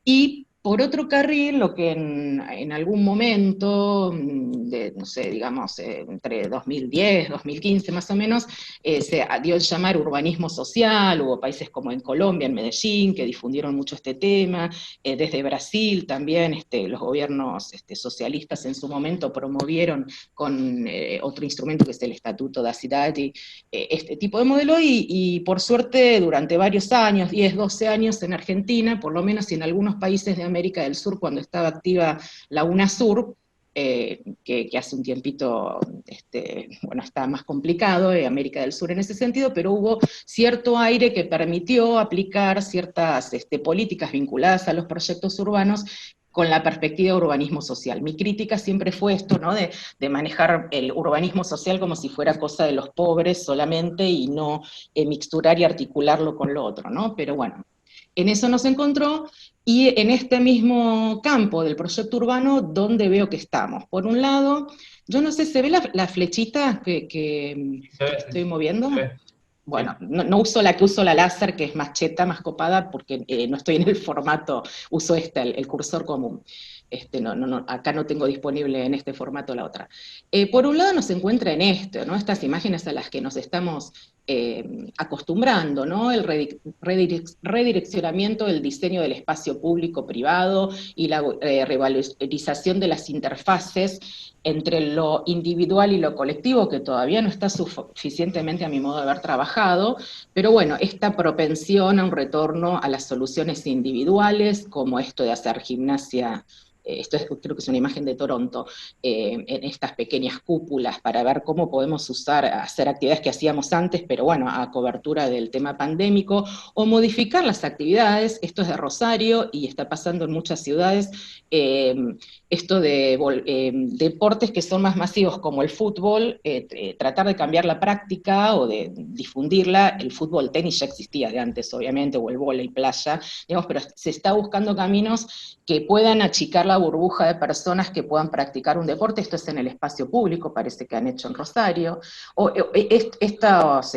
G: y por otro carril, lo que en algún momento, no sé, digamos, entre 2010, 2015 más o menos, se dio el llamar urbanismo social. Hubo países como en Colombia, en Medellín, que difundieron mucho este tema. Desde Brasil también los gobiernos socialistas en su momento promovieron con otro instrumento que es el Estatuto da Cidade, este tipo de modelo, y por suerte durante varios años, 10, 12 años en Argentina, por lo menos, y en algunos países de América del Sur, cuando estaba activa la UNASUR, que hace un tiempito, bueno, está más complicado, América del Sur en ese sentido, pero hubo cierto aire que permitió aplicar ciertas políticas vinculadas a los proyectos urbanos con la perspectiva de urbanismo social. Mi crítica siempre fue esto, ¿no? De manejar el urbanismo social como si fuera cosa de los pobres solamente, y no mixturar y articularlo con lo otro, ¿no? Pero bueno, en eso nos encontró, y en este mismo campo del proyecto urbano, ¿dónde veo que estamos? Por un lado, yo no sé, ¿se ve la flechita que estoy moviendo? Bueno, no uso la que uso la láser, que es más cheta, más copada, porque no estoy en el formato, uso el cursor común. Acá no tengo disponible en este formato la otra. Por un lado nos encuentra en esto, ¿no? Estas imágenes a las que nos estamos acostumbrando, ¿no? El redireccionamiento del diseño del espacio público-privado y la revalorización de las interfaces entre lo individual y lo colectivo, que todavía no está suficientemente, a mi modo de ver, trabajado, pero bueno, esta propensión a un retorno a las soluciones individuales, como esto de hacer gimnasia. Creo que es una imagen de Toronto, en estas pequeñas cúpulas, para ver cómo podemos hacer actividades que hacíamos antes, pero bueno, a cobertura del tema pandémico, o modificar las actividades. Esto es de Rosario, y está pasando en muchas ciudades, esto de deportes que son más masivos, como el fútbol, tratar de cambiar la práctica o de difundirla. El fútbol, tenis ya existía de antes, obviamente, o el vóley playa, digamos, pero se está buscando caminos que puedan achicar la burbuja de personas que puedan practicar un deporte. Esto es en el espacio público, parece que han hecho en Rosario, o estos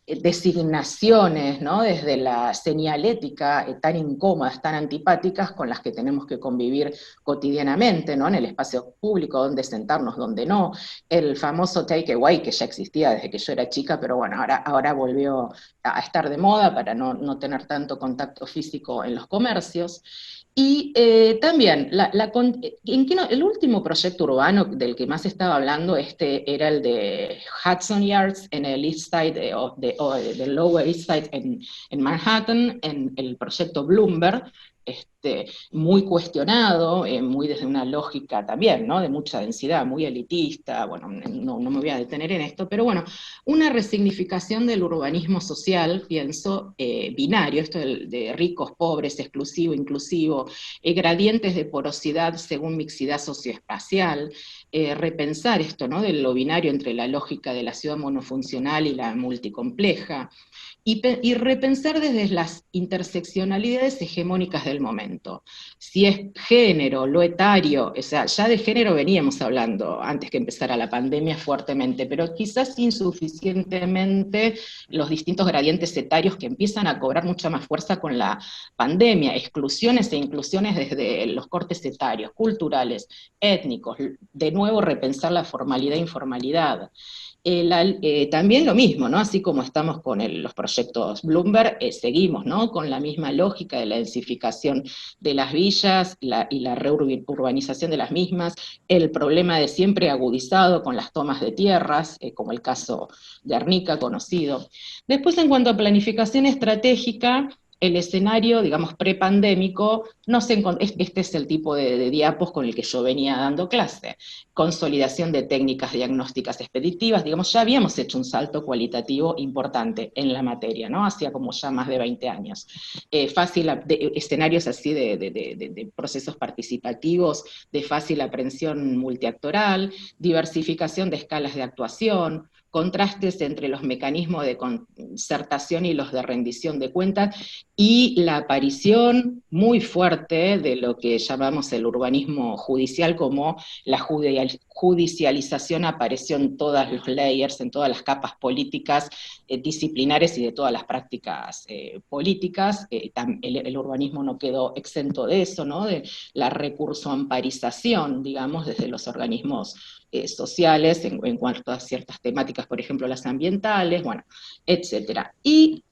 G: designaciones, ¿no? Desde la señalética tan incómodas, tan antipáticas, con las que tenemos que convivir cotidianamente, ¿no? En el espacio público, dónde sentarnos, dónde no. El famoso takeaway, que ya existía desde que yo era chica, pero bueno, ahora volvió a estar de moda para no tener tanto contacto físico en los comercios. Y también, el último proyecto urbano del que más estaba hablando, era el de Hudson Yards, en el East Side, del Lower East Side en Manhattan, en el proyecto Bloomberg, muy cuestionado, muy desde una lógica también, ¿no? De mucha densidad, muy elitista, bueno, no me voy a detener en esto, pero bueno, una resignificación del urbanismo social, pienso, binario, esto de ricos, pobres, exclusivo, inclusivo, gradientes de porosidad según mixidad socioespacial, repensar esto, ¿no? De lo binario entre la lógica de la ciudad monofuncional y la multicompleja, y repensar desde las interseccionalidades hegemónicas del momento. Si es género, lo etario, o sea, ya de género veníamos hablando antes que empezara la pandemia fuertemente, pero quizás insuficientemente los distintos gradientes etarios que empiezan a cobrar mucha más fuerza con la pandemia, exclusiones e inclusiones desde los cortes etarios, culturales, étnicos, de nuevo repensar la formalidad e informalidad. También lo mismo, ¿no? Así como estamos con los proyectos Bloomberg, seguimos, ¿no? Con la misma lógica de la densificación de las villas y la reurbanización de las mismas, el problema de siempre agudizado con las tomas de tierras, como el caso de Arnica conocido. Después, en cuanto a planificación estratégica, el escenario, digamos, prepandémico, este es el tipo de diapos con el que yo venía dando clase. Consolidación de técnicas diagnósticas expeditivas, digamos, ya habíamos hecho un salto cualitativo importante en la materia, ¿no? Hacía como ya más de 20 años. Escenarios así de procesos participativos, de fácil aprehensión multiactoral, diversificación de escalas de actuación, contrastes entre los mecanismos de concertación y los de rendición de cuentas, y la aparición muy fuerte de lo que llamamos el urbanismo judicial, como la judicialización apareció en todos los layers, en todas las capas políticas, disciplinares y de todas las prácticas políticas. El urbanismo no quedó exento de eso, ¿no? De la recurso-amparización, digamos, desde los organismos sociales, en cuanto a ciertas temáticas, por ejemplo, las ambientales, bueno, etcétera. Y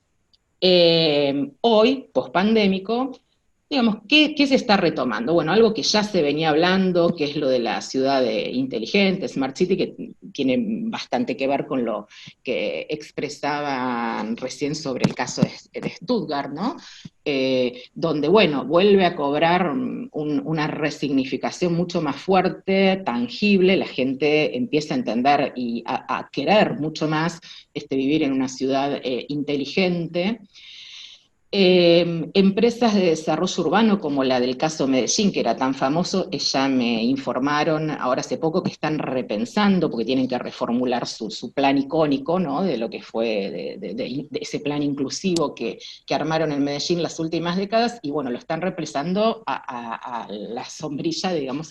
G: hoy, pospandémico, digamos, ¿qué se está retomando? Bueno, algo que ya se venía hablando, que es lo de la ciudad inteligente, Smart City, que tiene bastante que ver con lo que expresaban recién sobre el caso de Stuttgart, ¿no? Donde, bueno, vuelve a cobrar una resignificación mucho más fuerte, tangible, la gente empieza a entender y a querer mucho más vivir en una ciudad inteligente. Empresas de desarrollo urbano como la del caso Medellín, que era tan famoso, ya me informaron ahora hace poco que están repensando, porque tienen que reformular su plan icónico, ¿no? De lo que fue de ese plan inclusivo que armaron en Medellín las últimas décadas, y bueno, lo están repensando a la sombrilla, digamos,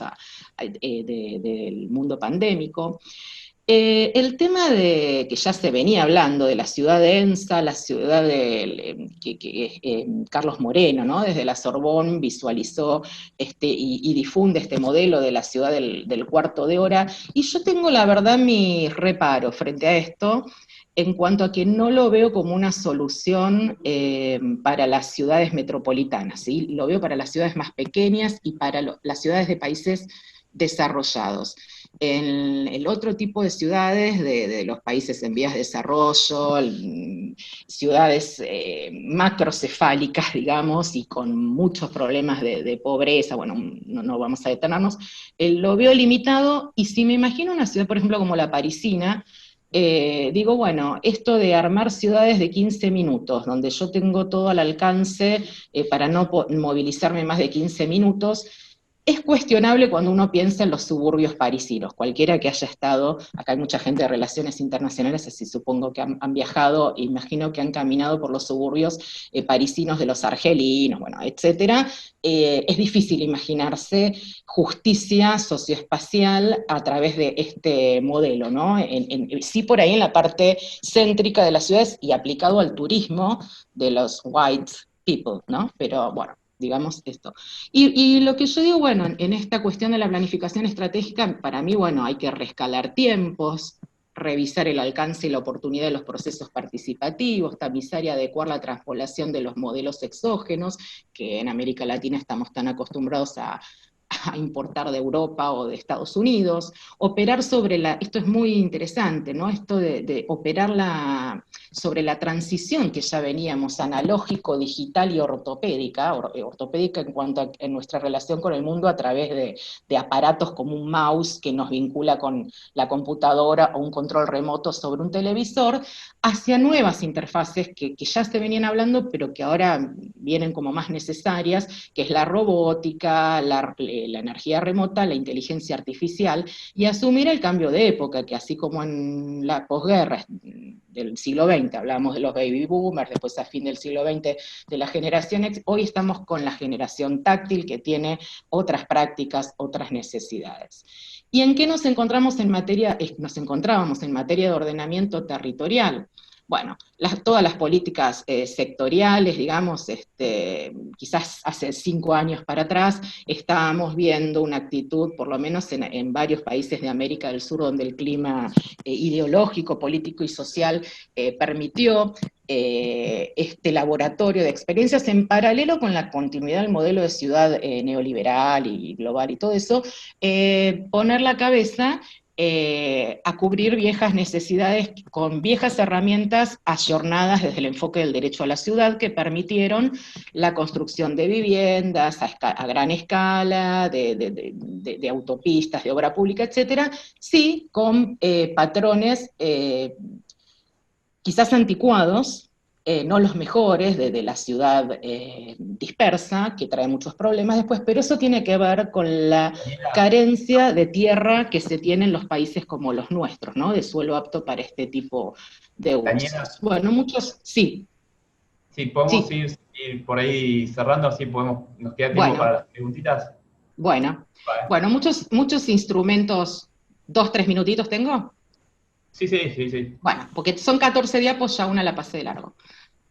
G: del mundo pandémico. El tema de que ya se venía hablando de la ciudad densa, la ciudad de Carlos Moreno, ¿no? Desde la Sorbonne visualizó y difunde este modelo de la ciudad del cuarto de hora, y yo tengo la verdad mi reparo frente a esto, en cuanto a que no lo veo como una solución para las ciudades metropolitanas, ¿sí? Lo veo para las ciudades más pequeñas y para las ciudades de países desarrollados. En el otro tipo de ciudades de los países en vías de desarrollo, ciudades macrocefálicas, digamos, y con muchos problemas de pobreza, bueno, no vamos a detenernos, lo veo limitado, y si me imagino una ciudad, por ejemplo, como la parisina, digo, bueno, esto de armar ciudades de 15 minutos, donde yo tengo todo al alcance para no movilizarme más de 15 minutos, es cuestionable cuando uno piensa en los suburbios parisinos. Cualquiera que haya estado, acá hay mucha gente de relaciones internacionales, así supongo que han viajado, imagino que han caminado por los suburbios parisinos de los argelinos, bueno, etcétera. Es difícil imaginarse justicia socioespacial a través de este modelo, ¿no? Sí, por ahí en la parte céntrica de las ciudades y aplicado al turismo de los white people, ¿no? Pero bueno, digamos esto. Y lo que yo digo, bueno, en esta cuestión de la planificación estratégica, para mí, bueno, hay que rescalar tiempos, revisar el alcance y la oportunidad de los procesos participativos, tamizar y adecuar la transpolación de los modelos exógenos, que en América Latina estamos tan acostumbrados a importar de Europa o de Estados Unidos, operar sobre esto es muy interesante, ¿no? Esto de operar sobre la transición que ya veníamos analógico, digital y ortopédica en cuanto a en nuestra relación con el mundo a través de aparatos como un mouse que nos vincula con la computadora o un control remoto sobre un televisor, hacia nuevas interfaces que ya se venían hablando, pero que ahora vienen como más necesarias, que es la robótica, la energía remota, la inteligencia artificial, y asumir el cambio de época, que así como en la posguerra del siglo XX, hablamos de los baby boomers, después a fin del siglo XX de la generación X, hoy estamos con la generación táctil que tiene otras prácticas, otras necesidades. ¿Y en qué nos encontrábamos en materia de ordenamiento territorial? Bueno, todas las políticas sectoriales, digamos, quizás hace 5 años para atrás, estábamos viendo una actitud, por lo menos en varios países de América del Sur, donde el clima ideológico, político y social permitió este laboratorio de experiencias en paralelo con la continuidad del modelo de ciudad neoliberal y global y todo eso, poner la cabeza a cubrir viejas necesidades con viejas herramientas ayornadas desde el enfoque del derecho a la ciudad que permitieron la construcción de viviendas a gran escala, de autopistas, de obra pública, etcétera, sí con patrones quizás anticuados, no los mejores, de la ciudad dispersa, que trae muchos problemas después, pero eso tiene que ver con la carencia de tierra que se tiene en los países como los nuestros, ¿no? De suelo apto para este tipo de usos.
A: Daniela,
G: bueno, muchos, sí.
A: Sí, podemos ir por ahí cerrando, así nos queda tiempo para las preguntitas.
G: Bueno, muchos instrumentos, 2-3 minutitos tengo.
A: Sí.
G: Bueno, porque son 14 diapos, ya una la pasé de largo.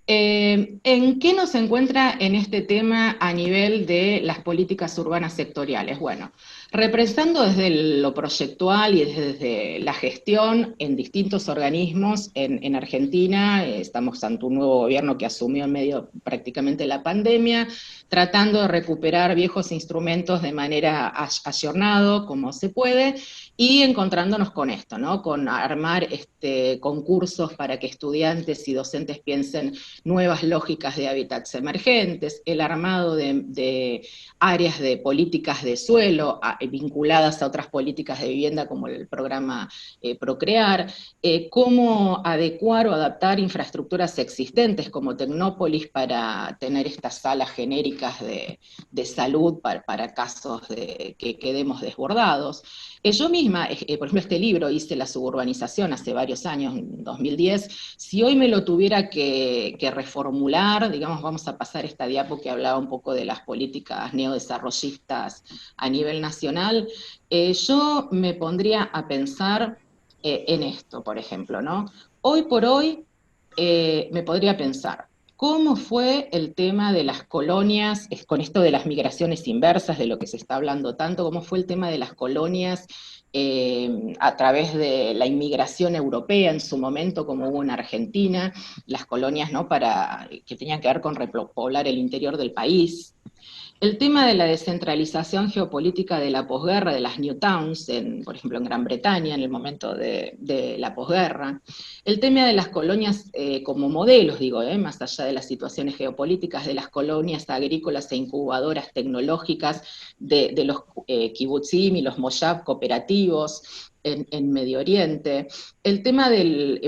G: ¿En qué nos encuentra en este tema a nivel de las políticas urbanas sectoriales? Bueno, represando desde lo proyectual y desde la gestión en distintos organismos en Argentina, estamos ante un nuevo gobierno que asumió en medio prácticamente de la pandemia, tratando de recuperar viejos instrumentos de manera ayornado, como se puede, y encontrándonos con esto, ¿no? Con armar concursos para que estudiantes y docentes piensen nuevas lógicas de hábitats emergentes, el armado de áreas de políticas de suelo vinculadas a otras políticas de vivienda como el programa Procrear, cómo adecuar o adaptar infraestructuras existentes como Tecnópolis para tener estas salas genéricas de salud para casos que quedemos desbordados. Yo misma, por ejemplo, este libro hice la suburbanización hace varios años, en 2010, si hoy me lo tuviera que reformular, digamos, vamos a pasar esta diapo que hablaba un poco de las políticas neodesarrollistas a nivel nacional, yo me pondría a pensar en esto, por ejemplo, ¿no? Hoy por hoy me podría pensar, ¿cómo fue el tema de las colonias, con esto de las migraciones inversas, de lo que se está hablando tanto, cómo fue el tema de las colonias a través de la inmigración europea en su momento, como hubo en Argentina, las colonias, ¿no? que tenían que ver con repoblar el interior del país? El tema de la descentralización geopolítica de la posguerra, de las New Towns, por ejemplo en Gran Bretaña, en el momento de la posguerra. El tema de las colonias como modelos, más allá de las situaciones geopolíticas, de las colonias agrícolas e incubadoras tecnológicas, de los kibutzim y los moshav cooperativos en Medio Oriente. El tema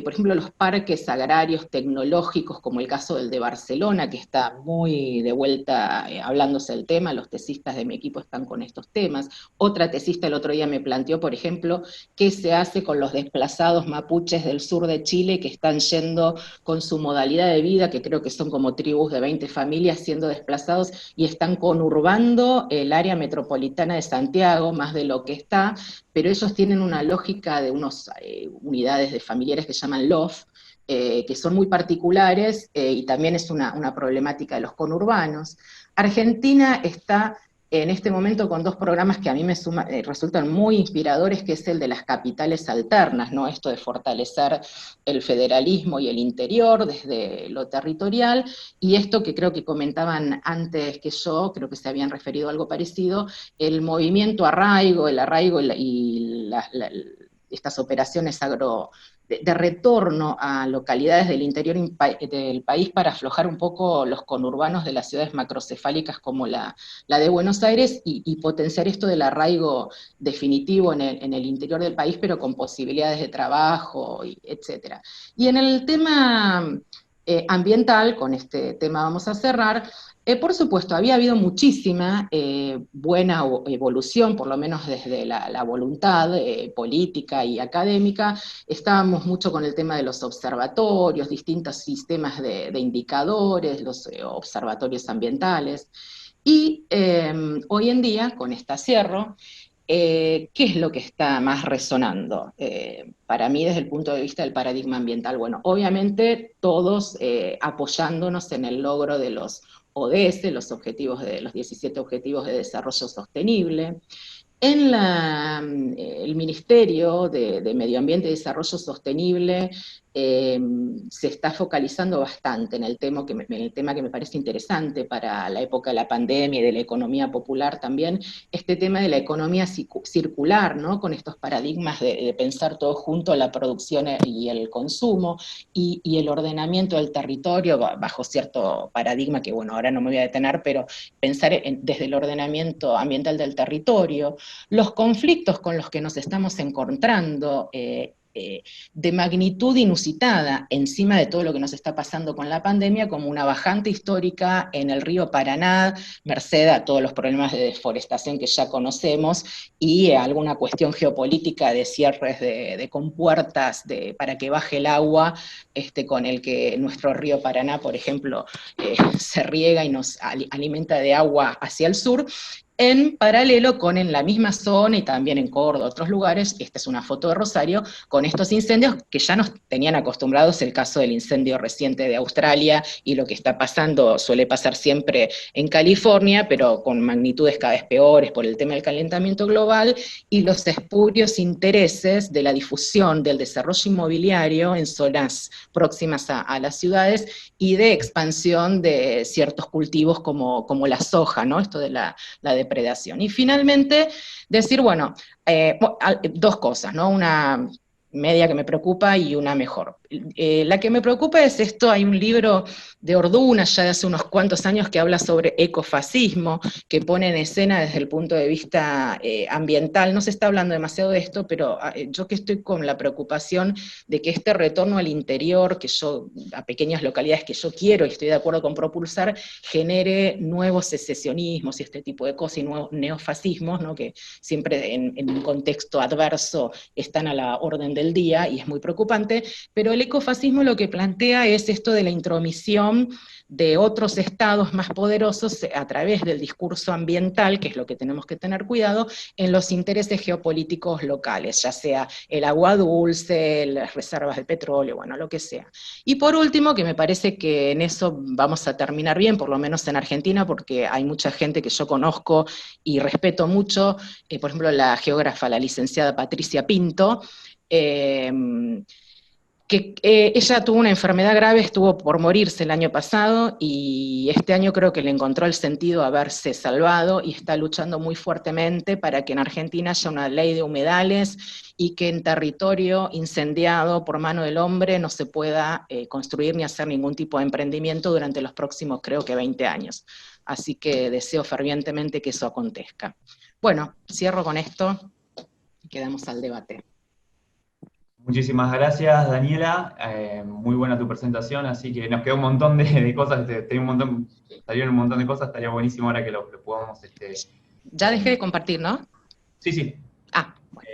G: por ejemplo, los parques agrarios tecnológicos, como el caso del de Barcelona, que está muy de vuelta hablándose del tema, los tesistas de mi equipo están con estos temas. Otra tesista el otro día me planteó, por ejemplo, qué se hace con los desplazados mapuches del sur de Chile que están yendo con su modalidad de vida, que creo que son como tribus de 20 familias siendo desplazados y están conurbando el área metropolitana de Santiago, más de lo que está, pero ellos tienen una lógica de unas unidades de familiares que llaman LOF, que son muy particulares, y también es una problemática de los conurbanos. Argentina está en este momento con 2 programas que a mí me resultan muy inspiradores, que es el de las capitales alternas, ¿no? Esto de fortalecer el federalismo y el interior desde lo territorial, y esto que creo que comentaban antes que yo, creo que se habían referido a algo parecido, el movimiento arraigo, el arraigo y estas operaciones de retorno a localidades del interior del país para aflojar un poco los conurbanos de las ciudades macrocefálicas como la de Buenos Aires y potenciar esto del arraigo definitivo en el interior del país, pero con posibilidades de trabajo, etc. Y en el tema ambiental, con este tema vamos a cerrar. Por supuesto, había habido muchísima buena evolución, por lo menos desde la voluntad política y académica. Estábamos mucho con el tema de los observatorios, distintos sistemas de indicadores, los observatorios ambientales. Y hoy en día, con esta cierro, ¿qué es lo que está más resonando? Para mí, desde el punto de vista del paradigma ambiental, bueno, obviamente todos apoyándonos en el logro de los ODS, los 17 Objetivos de Desarrollo Sostenible. En el Ministerio de Medio Ambiente y Desarrollo Sostenible se está focalizando bastante en el tema que me parece interesante para la época de la pandemia y de la economía popular también, este tema de la economía circular, ¿no? Con estos paradigmas de pensar todo junto, la producción y el consumo, y el ordenamiento del territorio bajo cierto paradigma que, bueno, ahora no me voy a detener, pero pensar desde el ordenamiento ambiental del territorio, los conflictos con los que nos estamos encontrando, de magnitud inusitada, encima de todo lo que nos está pasando con la pandemia, como una bajante histórica en el río Paraná, merced a todos los problemas de deforestación que ya conocemos, y alguna cuestión geopolítica de cierres de compuertas para que baje el agua, con el que nuestro río Paraná, por ejemplo, se riega y nos alimenta de agua hacia el sur. En paralelo con en la misma zona y también en Córdoba, otros lugares, esta es una foto de Rosario, con estos incendios que ya nos tenían acostumbrados, el caso del incendio reciente de Australia y lo que está pasando, suele pasar siempre en California, pero con magnitudes cada vez peores por el tema del calentamiento global y los espurios intereses de la difusión del desarrollo inmobiliario en zonas próximas a las ciudades y de expansión de ciertos cultivos como la soja, ¿no? Esto de la depredación. Y finalmente, decir, bueno, dos cosas, ¿no? Una media que me preocupa y una mejor. La que me preocupa es esto, hay un libro de Orduna ya de hace unos cuantos años que habla sobre ecofascismo, que pone en escena desde el punto de vista ambiental. No se está hablando demasiado de esto, pero yo que estoy con la preocupación de que este retorno al interior, a pequeñas localidades que yo quiero y estoy de acuerdo con propulsar, genere nuevos secesionismos y este tipo de cosas, y nuevos neofascismos, ¿no? Que siempre en un contexto adverso están a la orden del día y es muy preocupante, pero el ecofascismo lo que plantea es esto de la intromisión de otros estados más poderosos a través del discurso ambiental, que es lo que tenemos que tener cuidado, en los intereses geopolíticos locales, ya sea el agua dulce, las reservas de petróleo, bueno, lo que sea. Y por último, que me parece que en eso vamos a terminar bien, por lo menos en Argentina, porque hay mucha gente que yo conozco y respeto mucho, por ejemplo, la geógrafa, la licenciada Patricia Pinto, que ella tuvo una enfermedad grave, estuvo por morirse el año pasado, y este año creo que le encontró el sentido a haberse salvado, y está luchando muy fuertemente para que en Argentina haya una ley de humedales, y que en territorio incendiado por mano del hombre no se pueda construir ni hacer ningún tipo de emprendimiento durante los próximos, creo que 20 años. Así que deseo fervientemente que eso acontezca. Bueno, cierro con esto y quedamos al debate.
A: Muchísimas gracias, Daniela. Muy buena tu presentación, así que nos quedó un montón de cosas, salieron un montón de cosas, estaría buenísimo ahora que lo podamos...
G: Ya dejé de compartir, ¿no?
A: Sí.
G: Bueno.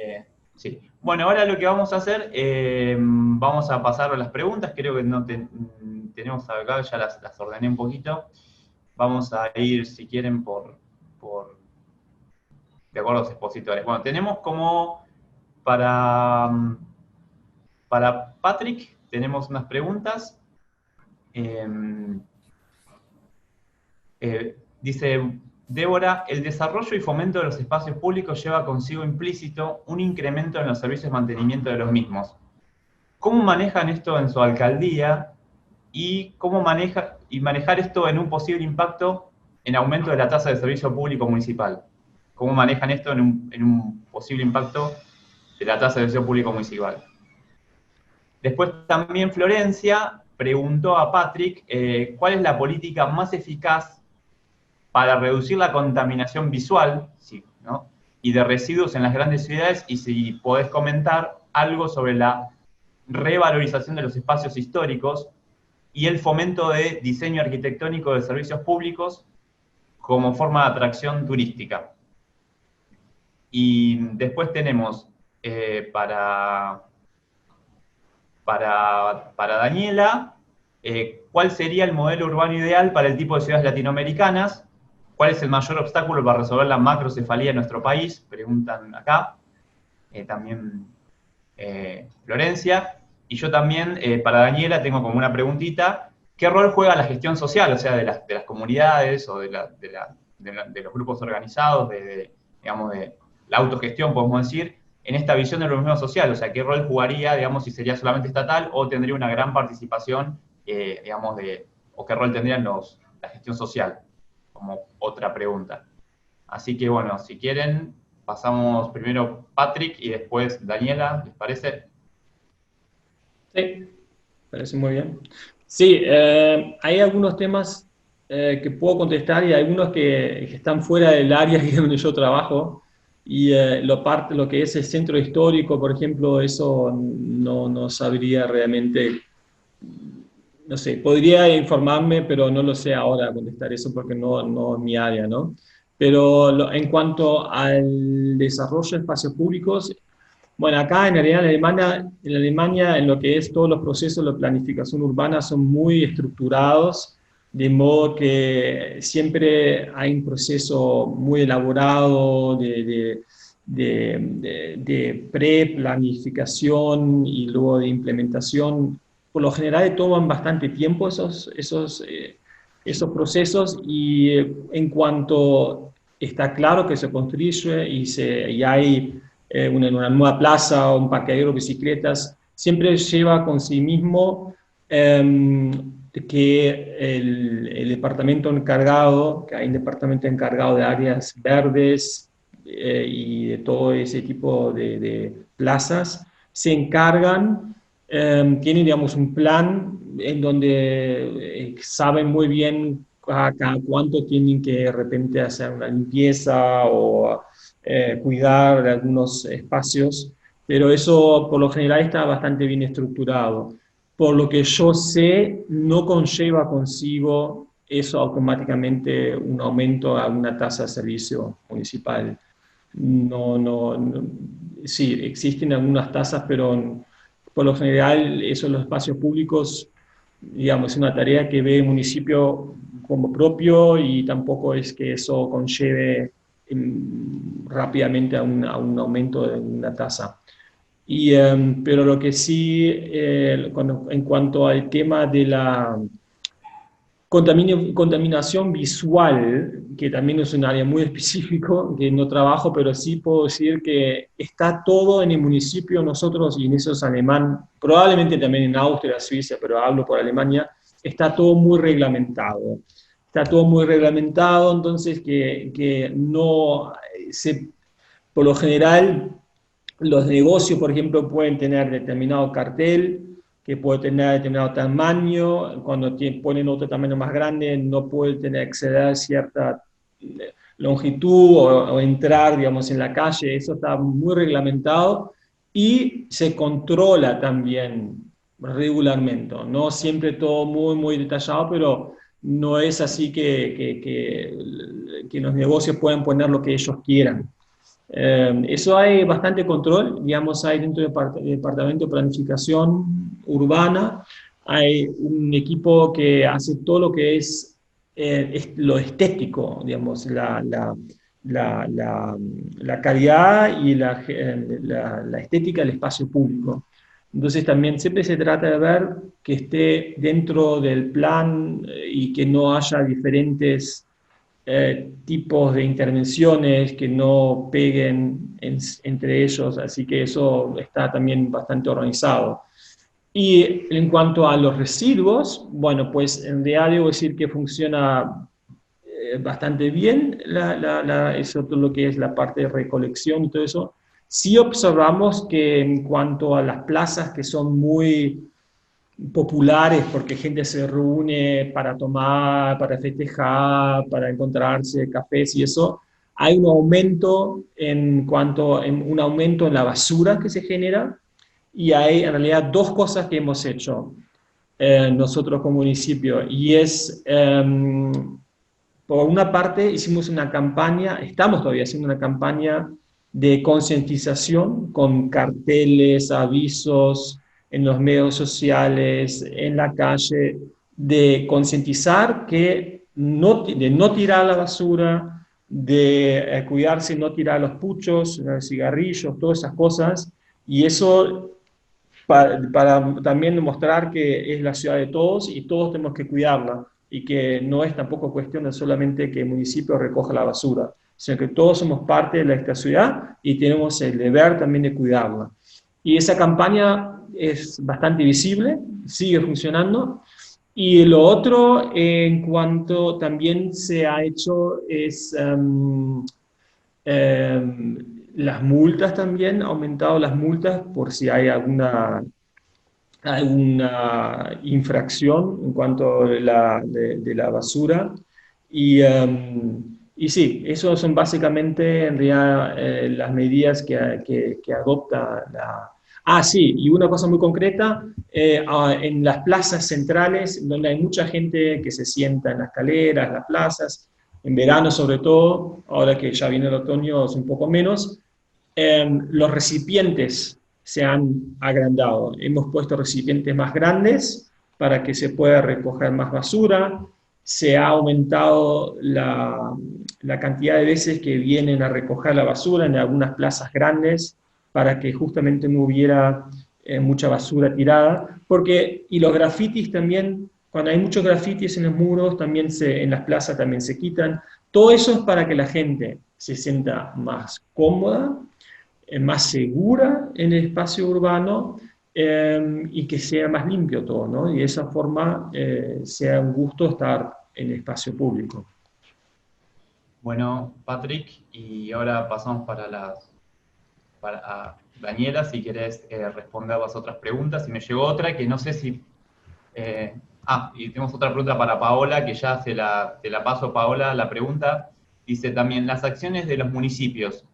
A: Sí. Bueno, ahora lo que vamos a hacer, vamos a pasar a las preguntas, creo que no tenemos acá, ya las ordené un poquito. Vamos a ir, si quieren, de acuerdo a los expositores. Bueno, tenemos como para Patrick, tenemos unas preguntas. Dice Débora, el desarrollo y fomento de los espacios públicos lleva consigo implícito un incremento en los servicios de mantenimiento de los mismos. ¿Cómo manejan esto en su alcaldía y manejar esto en un posible impacto en aumento de la tasa de servicio público municipal? ¿Cómo manejan esto en un posible impacto de la tasa de servicio público municipal? Después también Florencia preguntó a Patrick cuál es la política más eficaz para reducir la contaminación visual, sí, ¿no?, y de residuos en las grandes ciudades, y si podés comentar algo sobre la revalorización de los espacios históricos y el fomento de diseño arquitectónico de servicios públicos como forma de atracción turística. Y después tenemos para Daniela, ¿cuál sería el modelo urbano ideal para el tipo de ciudades latinoamericanas? ¿Cuál es el mayor obstáculo para resolver la macrocefalía en nuestro país? Preguntan acá. También Florencia. Y yo también, para Daniela, tengo como una preguntita. ¿Qué rol juega la gestión social, o sea, de las comunidades o de los grupos organizados, digamos, de la autogestión, podemos decir, en esta visión del urbanismo social? O sea, ¿qué rol jugaría, digamos, si sería solamente estatal o tendría una gran participación, digamos, o qué rol tendría la gestión social? Como otra pregunta. Así que, bueno, si quieren, pasamos primero Patrick y después Daniela, ¿les parece?
E: Sí, parece muy bien. Sí, hay algunos temas que puedo contestar y algunos que están fuera del área donde yo trabajo. Y lo que es el centro histórico, por ejemplo, eso no sabría realmente, no sé, podría informarme, pero no lo sé ahora contestar eso porque no es mi área, ¿no? Pero en cuanto al desarrollo de espacios públicos, bueno, acá en realidad en Alemania, en lo que es todos los procesos de planificación urbana son muy estructurados, de modo que siempre hay un proceso muy elaborado de pre-planificación y luego de implementación. Por lo general toman bastante tiempo esos procesos, y en cuanto está claro que se construye y hay una nueva plaza o un parqueadero de bicicletas, siempre lleva con sí mismo que el departamento encargado, que hay un departamento encargado de áreas verdes y de todo ese tipo de plazas, se encargan, tienen, digamos, un plan en donde saben muy bien cada cuánto tienen que de repente hacer una limpieza o cuidar de algunos espacios, pero eso por lo general está bastante bien estructurado. Por lo que yo sé, no conlleva consigo eso automáticamente un aumento a una tasa de servicio municipal. Sí, existen algunas tasas, pero por lo general eso en los espacios públicos, digamos, es una tarea que ve el municipio como propio, y tampoco es que eso conlleve rápidamente a un aumento de una tasa. Pero lo que sí, en cuanto al tema de la contaminación visual, que también es un área muy específico, que no trabajo, pero sí puedo decir que está todo en el municipio. Nosotros, y en eso es alemán, probablemente también en Austria, Suiza, pero hablo por Alemania, está todo muy reglamentado. Está todo muy reglamentado, entonces que no por lo general, los negocios, por ejemplo, pueden tener determinado cartel, que puede tener determinado tamaño. Cuando ponen otro tamaño más grande, no puede exceder cierta longitud o entrar, digamos, en la calle. Eso está muy reglamentado y se controla también regularmente. No siempre todo muy, muy detallado, pero no es así que los negocios pueden poner lo que ellos quieran. Eso hay bastante control, digamos, hay dentro del Departamento de Planificación Urbana, hay un equipo que hace todo lo que es lo estético, digamos, la calidad y la estética del espacio público. Entonces también siempre se trata de ver que esté dentro del plan y que no haya diferentes tipos de intervenciones que no peguen entre ellos, así que eso está también bastante organizado. Y en cuanto a los residuos, bueno, pues en realidad debo decir que funciona bastante bien eso, todo lo que es la parte de recolección y todo eso. Sí observamos que en cuanto a las plazas que son muy populares, porque gente se reúne para tomar, para festejar, para encontrarse, cafés y eso, hay un aumento un aumento en la basura que se genera, y hay en realidad dos cosas que hemos hecho nosotros como municipio, y es, por una parte, hicimos una campaña, estamos todavía haciendo una campaña de concientización con carteles, avisos en los medios sociales, en la calle, de concientizar que de no tirar la basura, de cuidarse, no tirar los puchos, los cigarrillos, todas esas cosas, y eso para también demostrar que es la ciudad de todos y todos tenemos que cuidarla, y que no es tampoco cuestión de solamente que el municipio recoja la basura, sino que todos somos parte de esta ciudad y tenemos el deber también de cuidarla. Y esa campaña es bastante visible, sigue funcionando. Y lo otro, en cuanto también se ha hecho, es las multas también, ha aumentado las multas por si hay alguna infracción en cuanto de la basura. Y sí, eso son básicamente en realidad las medidas que adopta la... Ah, sí, y una cosa muy concreta, en las plazas centrales, donde hay mucha gente que se sienta en las escaleras, en las plazas, en verano sobre todo, ahora que ya viene el otoño es un poco menos, los recipientes se han agrandado. Hemos puesto recipientes más grandes para que se pueda recoger más basura. Se ha aumentado la cantidad de veces que vienen a recoger la basura en algunas plazas grandes para que justamente no hubiera mucha basura tirada. Y los grafitis también, cuando hay muchos grafitis en los muros, también en las plazas también se quitan. Todo eso es para que la gente se sienta más cómoda, más segura en el espacio urbano, y que sea más limpio todo, ¿no? Y de esa forma sea un gusto estar en el espacio público.
A: Bueno, Patrick, y ahora pasamos a Daniela, si querés responder las otras preguntas. Y me llegó otra que no sé si... y tenemos otra pregunta para Paola, que ya te la paso, Paola, la pregunta. Dice también, las acciones de los municipios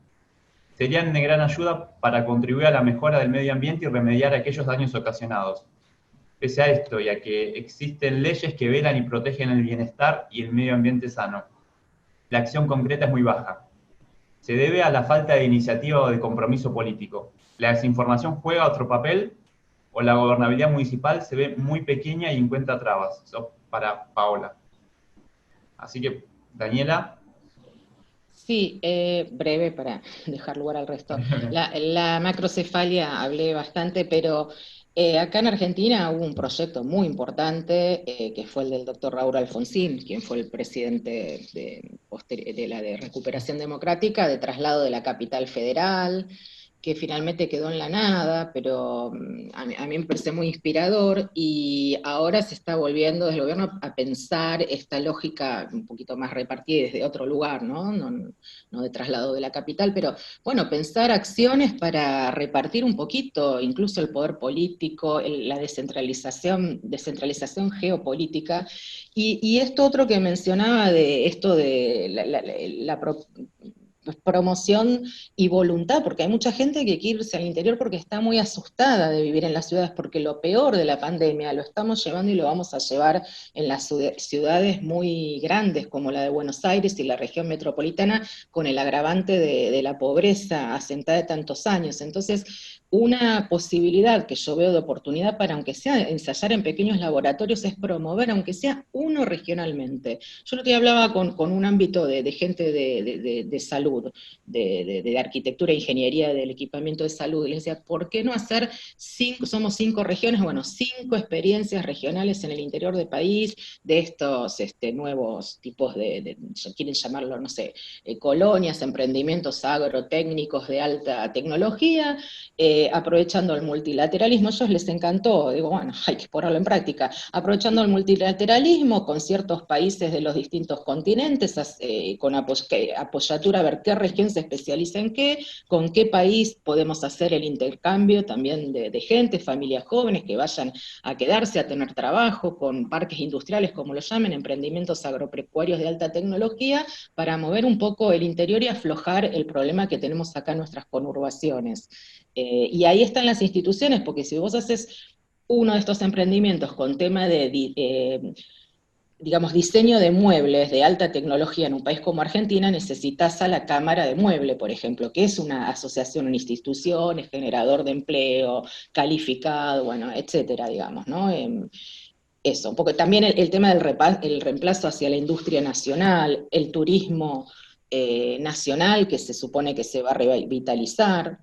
A: serían de gran ayuda para contribuir a la mejora del medio ambiente y remediar aquellos daños ocasionados. Pese a esto, y a que existen leyes que velan y protegen el bienestar y el medio ambiente sano, la acción concreta es muy baja. Se debe a la falta de iniciativa o de compromiso político. La desinformación juega otro papel, o la gobernabilidad municipal se ve muy pequeña y encuentra trabas. Eso para Paola. Así que, Daniela.
G: Sí, breve para dejar lugar al resto. La macrocefalia hablé bastante, pero acá en Argentina hubo un proyecto muy importante, que fue el del doctor Raúl Alfonsín, quien fue el presidente de la de Recuperación Democrática, de traslado de la capital federal, que finalmente quedó en la nada, pero a mí me parece muy inspirador, y ahora se está volviendo desde el gobierno a pensar esta lógica un poquito más repartida desde otro lugar, ¿no? No de traslado de la capital, pero bueno, pensar acciones para repartir un poquito, incluso el poder político, la descentralización geopolítica, y esto otro que mencionaba de esto de la promoción y voluntad, porque hay mucha gente que quiere irse al interior porque está muy asustada de vivir en las ciudades, porque lo peor de la pandemia lo estamos llevando y lo vamos a llevar en las ciudades muy grandes como la de Buenos Aires y la región metropolitana, con el agravante de la pobreza asentada de tantos años. Entonces, una posibilidad que yo veo de oportunidad para, aunque sea ensayar en pequeños laboratorios, es promover, aunque sea uno regionalmente. Yo lo que hablaba con un ámbito de gente de salud, de arquitectura e ingeniería del equipamiento de salud, y les decía, ¿por qué no hacer somos 5 regiones, bueno, 5 experiencias regionales en el interior del país, de estos nuevos tipos quieren llamarlo, no sé, colonias, emprendimientos agrotécnicos de alta tecnología, aprovechando el multilateralismo? A ellos les encantó, digo, bueno, hay que ponerlo en práctica, aprovechando el multilateralismo con ciertos países de los distintos continentes, con apoyatura qué región se especializa en qué, con qué país podemos hacer el intercambio también de gente, familias jóvenes que vayan a quedarse, a tener trabajo, con parques industriales, como lo llamen, emprendimientos agropecuarios de alta tecnología, para mover un poco el interior y aflojar el problema que tenemos acá en nuestras conurbaciones. Y ahí están las instituciones, porque si vos haces uno de estos emprendimientos con tema de digamos, diseño de muebles de alta tecnología en un país como Argentina, necesitas a la Cámara de Mueble, por ejemplo, que es una asociación, una institución, es generador de empleo, calificado, bueno, etcétera, digamos, ¿no? Eso, un poco también el tema del el reemplazo hacia la industria nacional, el turismo nacional, que se supone que se va a revitalizar.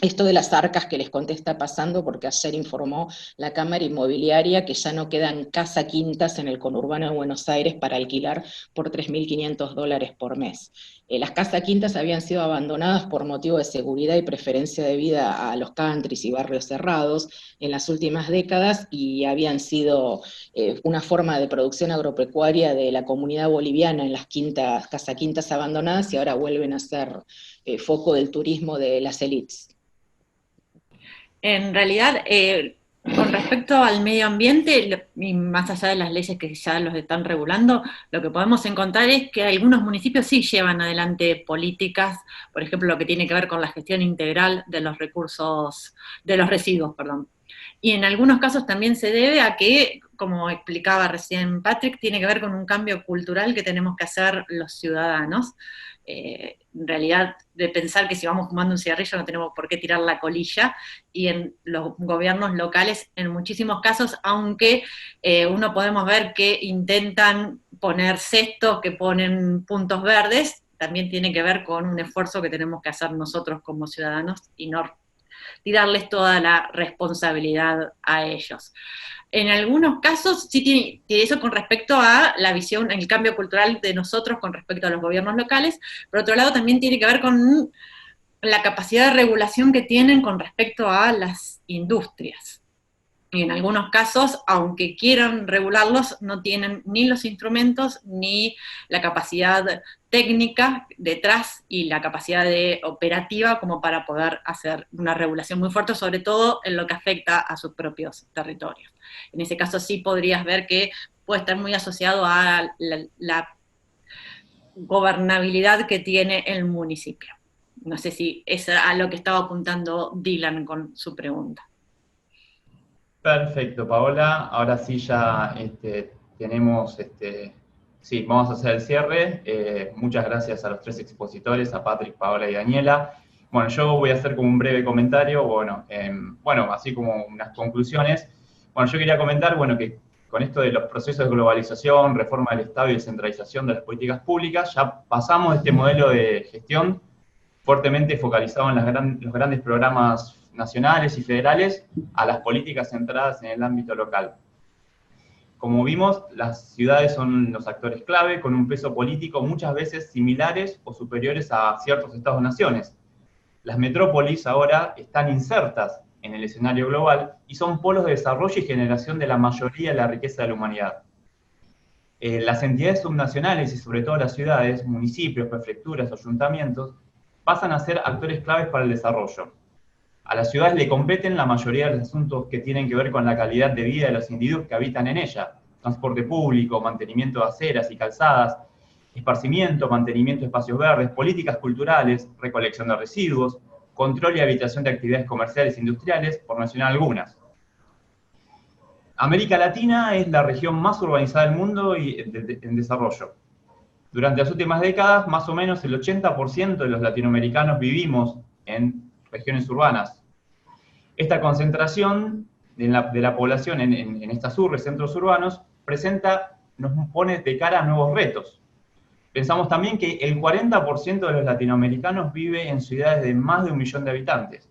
G: Esto de las arcas que les conté está pasando porque ayer informó la Cámara Inmobiliaria que ya no quedan casa quintas en el conurbano de Buenos Aires para alquilar por $3.500 por mes. Las casas quintas habían sido abandonadas por motivo de seguridad y preferencia de vida a los countries y barrios cerrados en las últimas décadas y habían sido una forma de producción agropecuaria de la comunidad boliviana en las casa quintas abandonadas y ahora vuelven a ser foco del turismo de las élites.
F: En realidad, con respecto al medio ambiente, y más allá de las leyes que ya los están regulando, lo que podemos encontrar es que algunos municipios sí llevan adelante políticas, por ejemplo, lo que tiene que ver con la gestión integral de los recursos, de los residuos, perdón. Y en algunos casos también se debe a que, como explicaba recién Patrick, tiene que ver con un cambio cultural que tenemos que hacer los ciudadanos. En realidad, de pensar que si vamos fumando un cigarrillo no tenemos por qué tirar la colilla, y en los gobiernos locales, en muchísimos casos, aunque uno podemos ver que intentan poner cestos, que ponen puntos verdes, también tiene que ver con un esfuerzo que tenemos que hacer nosotros como ciudadanos y no tirarles toda la responsabilidad a ellos. En algunos casos sí tiene eso con respecto a la visión, el cambio cultural de nosotros con respecto a los gobiernos locales. Por otro lado, también tiene que ver con la capacidad de regulación que tienen con respecto a las industrias. Y en algunos casos, aunque quieran regularlos, no tienen ni los instrumentos, ni la capacidad técnica detrás y la capacidad operativa como para poder hacer una regulación muy fuerte, sobre todo en lo que afecta a sus propios territorios. En ese caso sí podrías ver que puede estar muy asociado a la gobernabilidad que tiene el municipio. No sé si es a lo que estaba apuntando Dylan con su pregunta.
A: Perfecto, Paola. Ahora sí ya tenemos, sí, vamos a hacer el cierre. Muchas gracias a los tres expositores, a Patrick, Paola y Daniela. Bueno, yo voy a hacer como un breve comentario, bueno, así como unas conclusiones. Bueno, yo quería comentar, bueno, que con esto de los procesos de globalización, reforma del Estado y descentralización de las políticas públicas, ya pasamos de este modelo de gestión fuertemente focalizado en los grandes programas nacionales y federales a las políticas centradas en el ámbito local. Como vimos, las ciudades son los actores clave, con un peso político muchas veces similares o superiores a ciertos estados-naciones. Las metrópolis ahora están insertas en el escenario global y son polos de desarrollo y generación de la mayoría de la riqueza de la humanidad. Las entidades subnacionales y sobre todo las ciudades, municipios, prefecturas, ayuntamientos, pasan a ser actores claves para el desarrollo. A las ciudades le competen la mayoría de los asuntos que tienen que ver con la calidad de vida de los individuos que habitan en ella. Transporte público, mantenimiento de aceras y calzadas, esparcimiento, mantenimiento de espacios verdes, políticas culturales, recolección de residuos, control y habitación de actividades comerciales e industriales, por mencionar algunas. América Latina es la región más urbanizada del mundo y en desarrollo. Durante las últimas décadas, más o menos el 80% de los latinoamericanos vivimos en regiones urbanas. Esta concentración de la población en estas urbes, centros urbanos, nos pone de cara a nuevos retos. Pensamos también que el 40% de los latinoamericanos vive en ciudades de más de 1 millón de habitantes.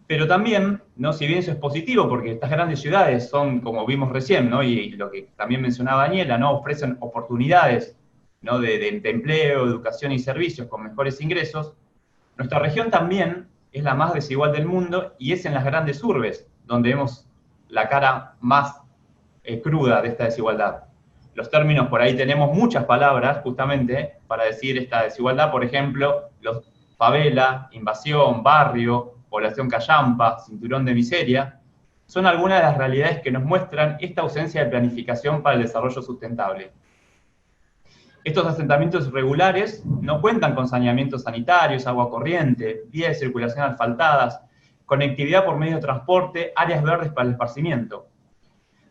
A: Pero también, ¿no? Si bien eso es positivo, porque estas grandes ciudades son, como vimos recién, ¿no? Y lo que también mencionaba Daniela, ¿no? Ofrecen oportunidades, ¿no? de empleo, educación y servicios con mejores ingresos. Nuestra región también es la más desigual del mundo y es en las grandes urbes donde vemos la cara más cruda de esta desigualdad. los términos, por ahí tenemos muchas palabras justamente para decir esta desigualdad, por ejemplo, los favela, invasión, barrio, población callampa, cinturón de miseria, son algunas de las realidades que nos muestran esta ausencia de planificación para el desarrollo sustentable. Estos asentamientos irregulares no cuentan con saneamientos sanitarios, agua corriente, vías de circulación asfaltadas, conectividad por medio de transporte, áreas verdes para el esparcimiento.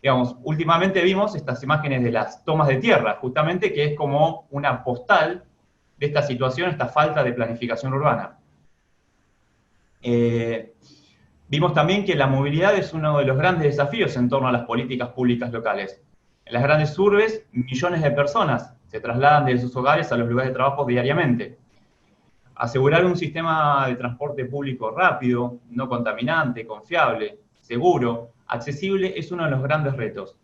A: Digamos, últimamente vimos estas imágenes de las tomas de tierra, justamente, que es como una postal de esta situación, esta falta de planificación urbana. Vimos también que la movilidad es uno de los grandes desafíos en torno a las políticas públicas locales. En las grandes urbes, millones de personas se trasladan de sus hogares a los lugares de trabajo diariamente. Asegurar un sistema de transporte público rápido, no contaminante, confiable, seguro, accesible es uno de los grandes retos.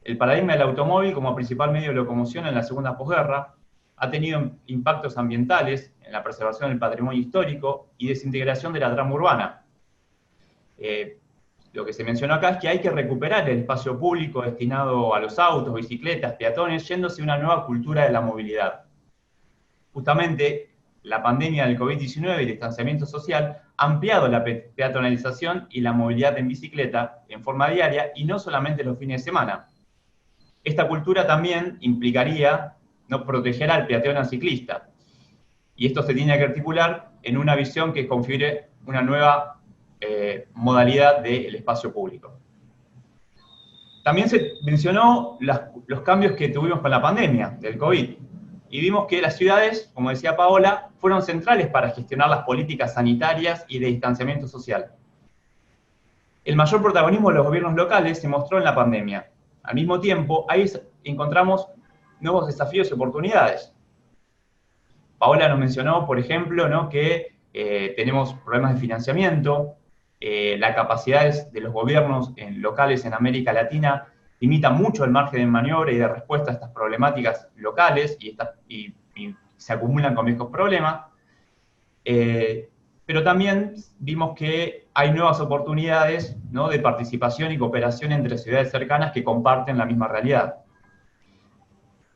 A: El paradigma del automóvil como principal medio de locomoción en la segunda posguerra ha tenido impactos ambientales en la preservación del patrimonio histórico y desintegración de la trama urbana. Lo que se mencionó acá es que hay que recuperar el espacio público destinado a los autos, bicicletas, peatones, yéndose a una nueva cultura de la movilidad. Justamente, la pandemia del COVID-19 y el distanciamiento social ha ampliado la peatonalización y la movilidad en bicicleta en forma diaria y no solamente los fines de semana. Esta cultura también implicaría no proteger al peatón al ciclista. Y esto se tiene que articular en una visión que configure una nueva modalidad del espacio público. También se mencionó los cambios que tuvimos con la pandemia del COVID. Y vimos que las ciudades, como decía Paola, fueron centrales para gestionar las políticas sanitarias y de distanciamiento social. El mayor protagonismo de los gobiernos locales se mostró en la pandemia. Al mismo tiempo, ahí encontramos nuevos desafíos y oportunidades. Paola nos mencionó, por ejemplo, ¿no?, que tenemos problemas de financiamiento, las capacidades de los gobiernos locales en América Latina limita mucho el margen de maniobra y de respuesta a estas problemáticas locales y se acumulan con viejos problemas. Pero también vimos que hay nuevas oportunidades, ¿no?, de participación y cooperación entre ciudades cercanas que comparten la misma realidad.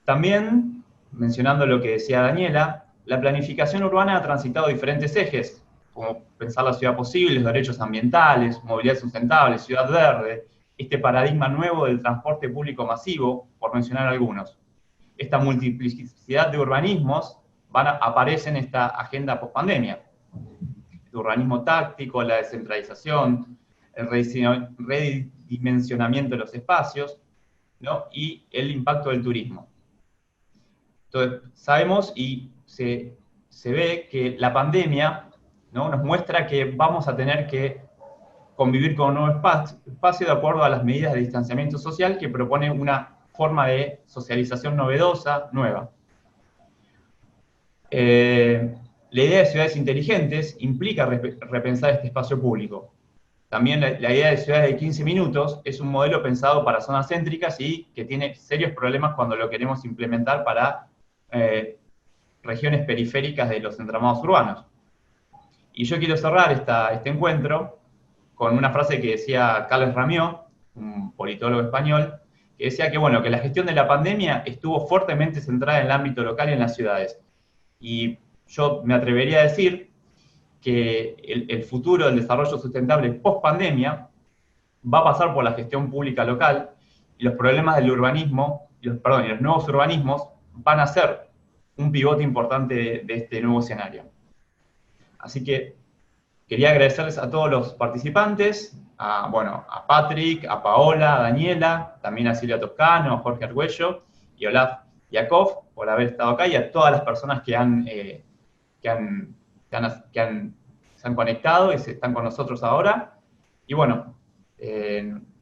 A: También, mencionando lo que decía Daniela, la planificación urbana ha transitado diferentes ejes, como pensar la ciudad posible, los derechos ambientales, movilidad sustentable, ciudad verde, este paradigma nuevo del transporte público masivo, por mencionar algunos. Esta multiplicidad de urbanismos aparece en esta agenda post-pandemia. El urbanismo táctico, la descentralización, el redimensionamiento de los espacios, ¿no?, y el impacto del turismo. Entonces, sabemos y se ve que la pandemia, ¿no?, nos muestra que vamos a tener que convivir con un nuevo espacio de acuerdo a las medidas de distanciamiento social que propone una forma de socialización novedosa, nueva. La idea de ciudades inteligentes implica repensar este espacio público. También la idea de ciudades de 15 minutos es un modelo pensado para zonas céntricas y que tiene serios problemas cuando lo queremos implementar para regiones periféricas de los entramados urbanos. Y yo quiero cerrar este encuentro con una frase que decía Carles Ramió, un politólogo español, que decía que, bueno, que la gestión de la pandemia estuvo fuertemente centrada en el ámbito local y en las ciudades. Y yo me atrevería a decir que el futuro del desarrollo sustentable post-pandemia va a pasar por la gestión pública local, y los problemas del urbanismo, y los nuevos urbanismos van a ser un pivote importante de este nuevo escenario. Así que quería agradecerles a todos los participantes, a Patrick, a Paola, a Daniela, también a Silvia Toscano, a Jorge Argüello y a Olaf Yakov por haber estado acá, y a todas las personas que se han conectado y se están con nosotros ahora. Y bueno,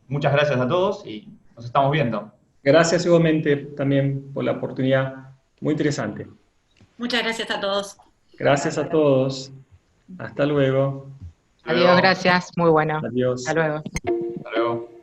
A: muchas gracias a todos y nos estamos viendo.
E: Gracias igualmente también por la oportunidad, muy interesante.
F: Muchas gracias a todos.
E: Gracias a todos. Hasta luego.
G: Adiós, gracias, muy bueno.
E: Adiós.
G: Hasta luego.
A: Hasta luego.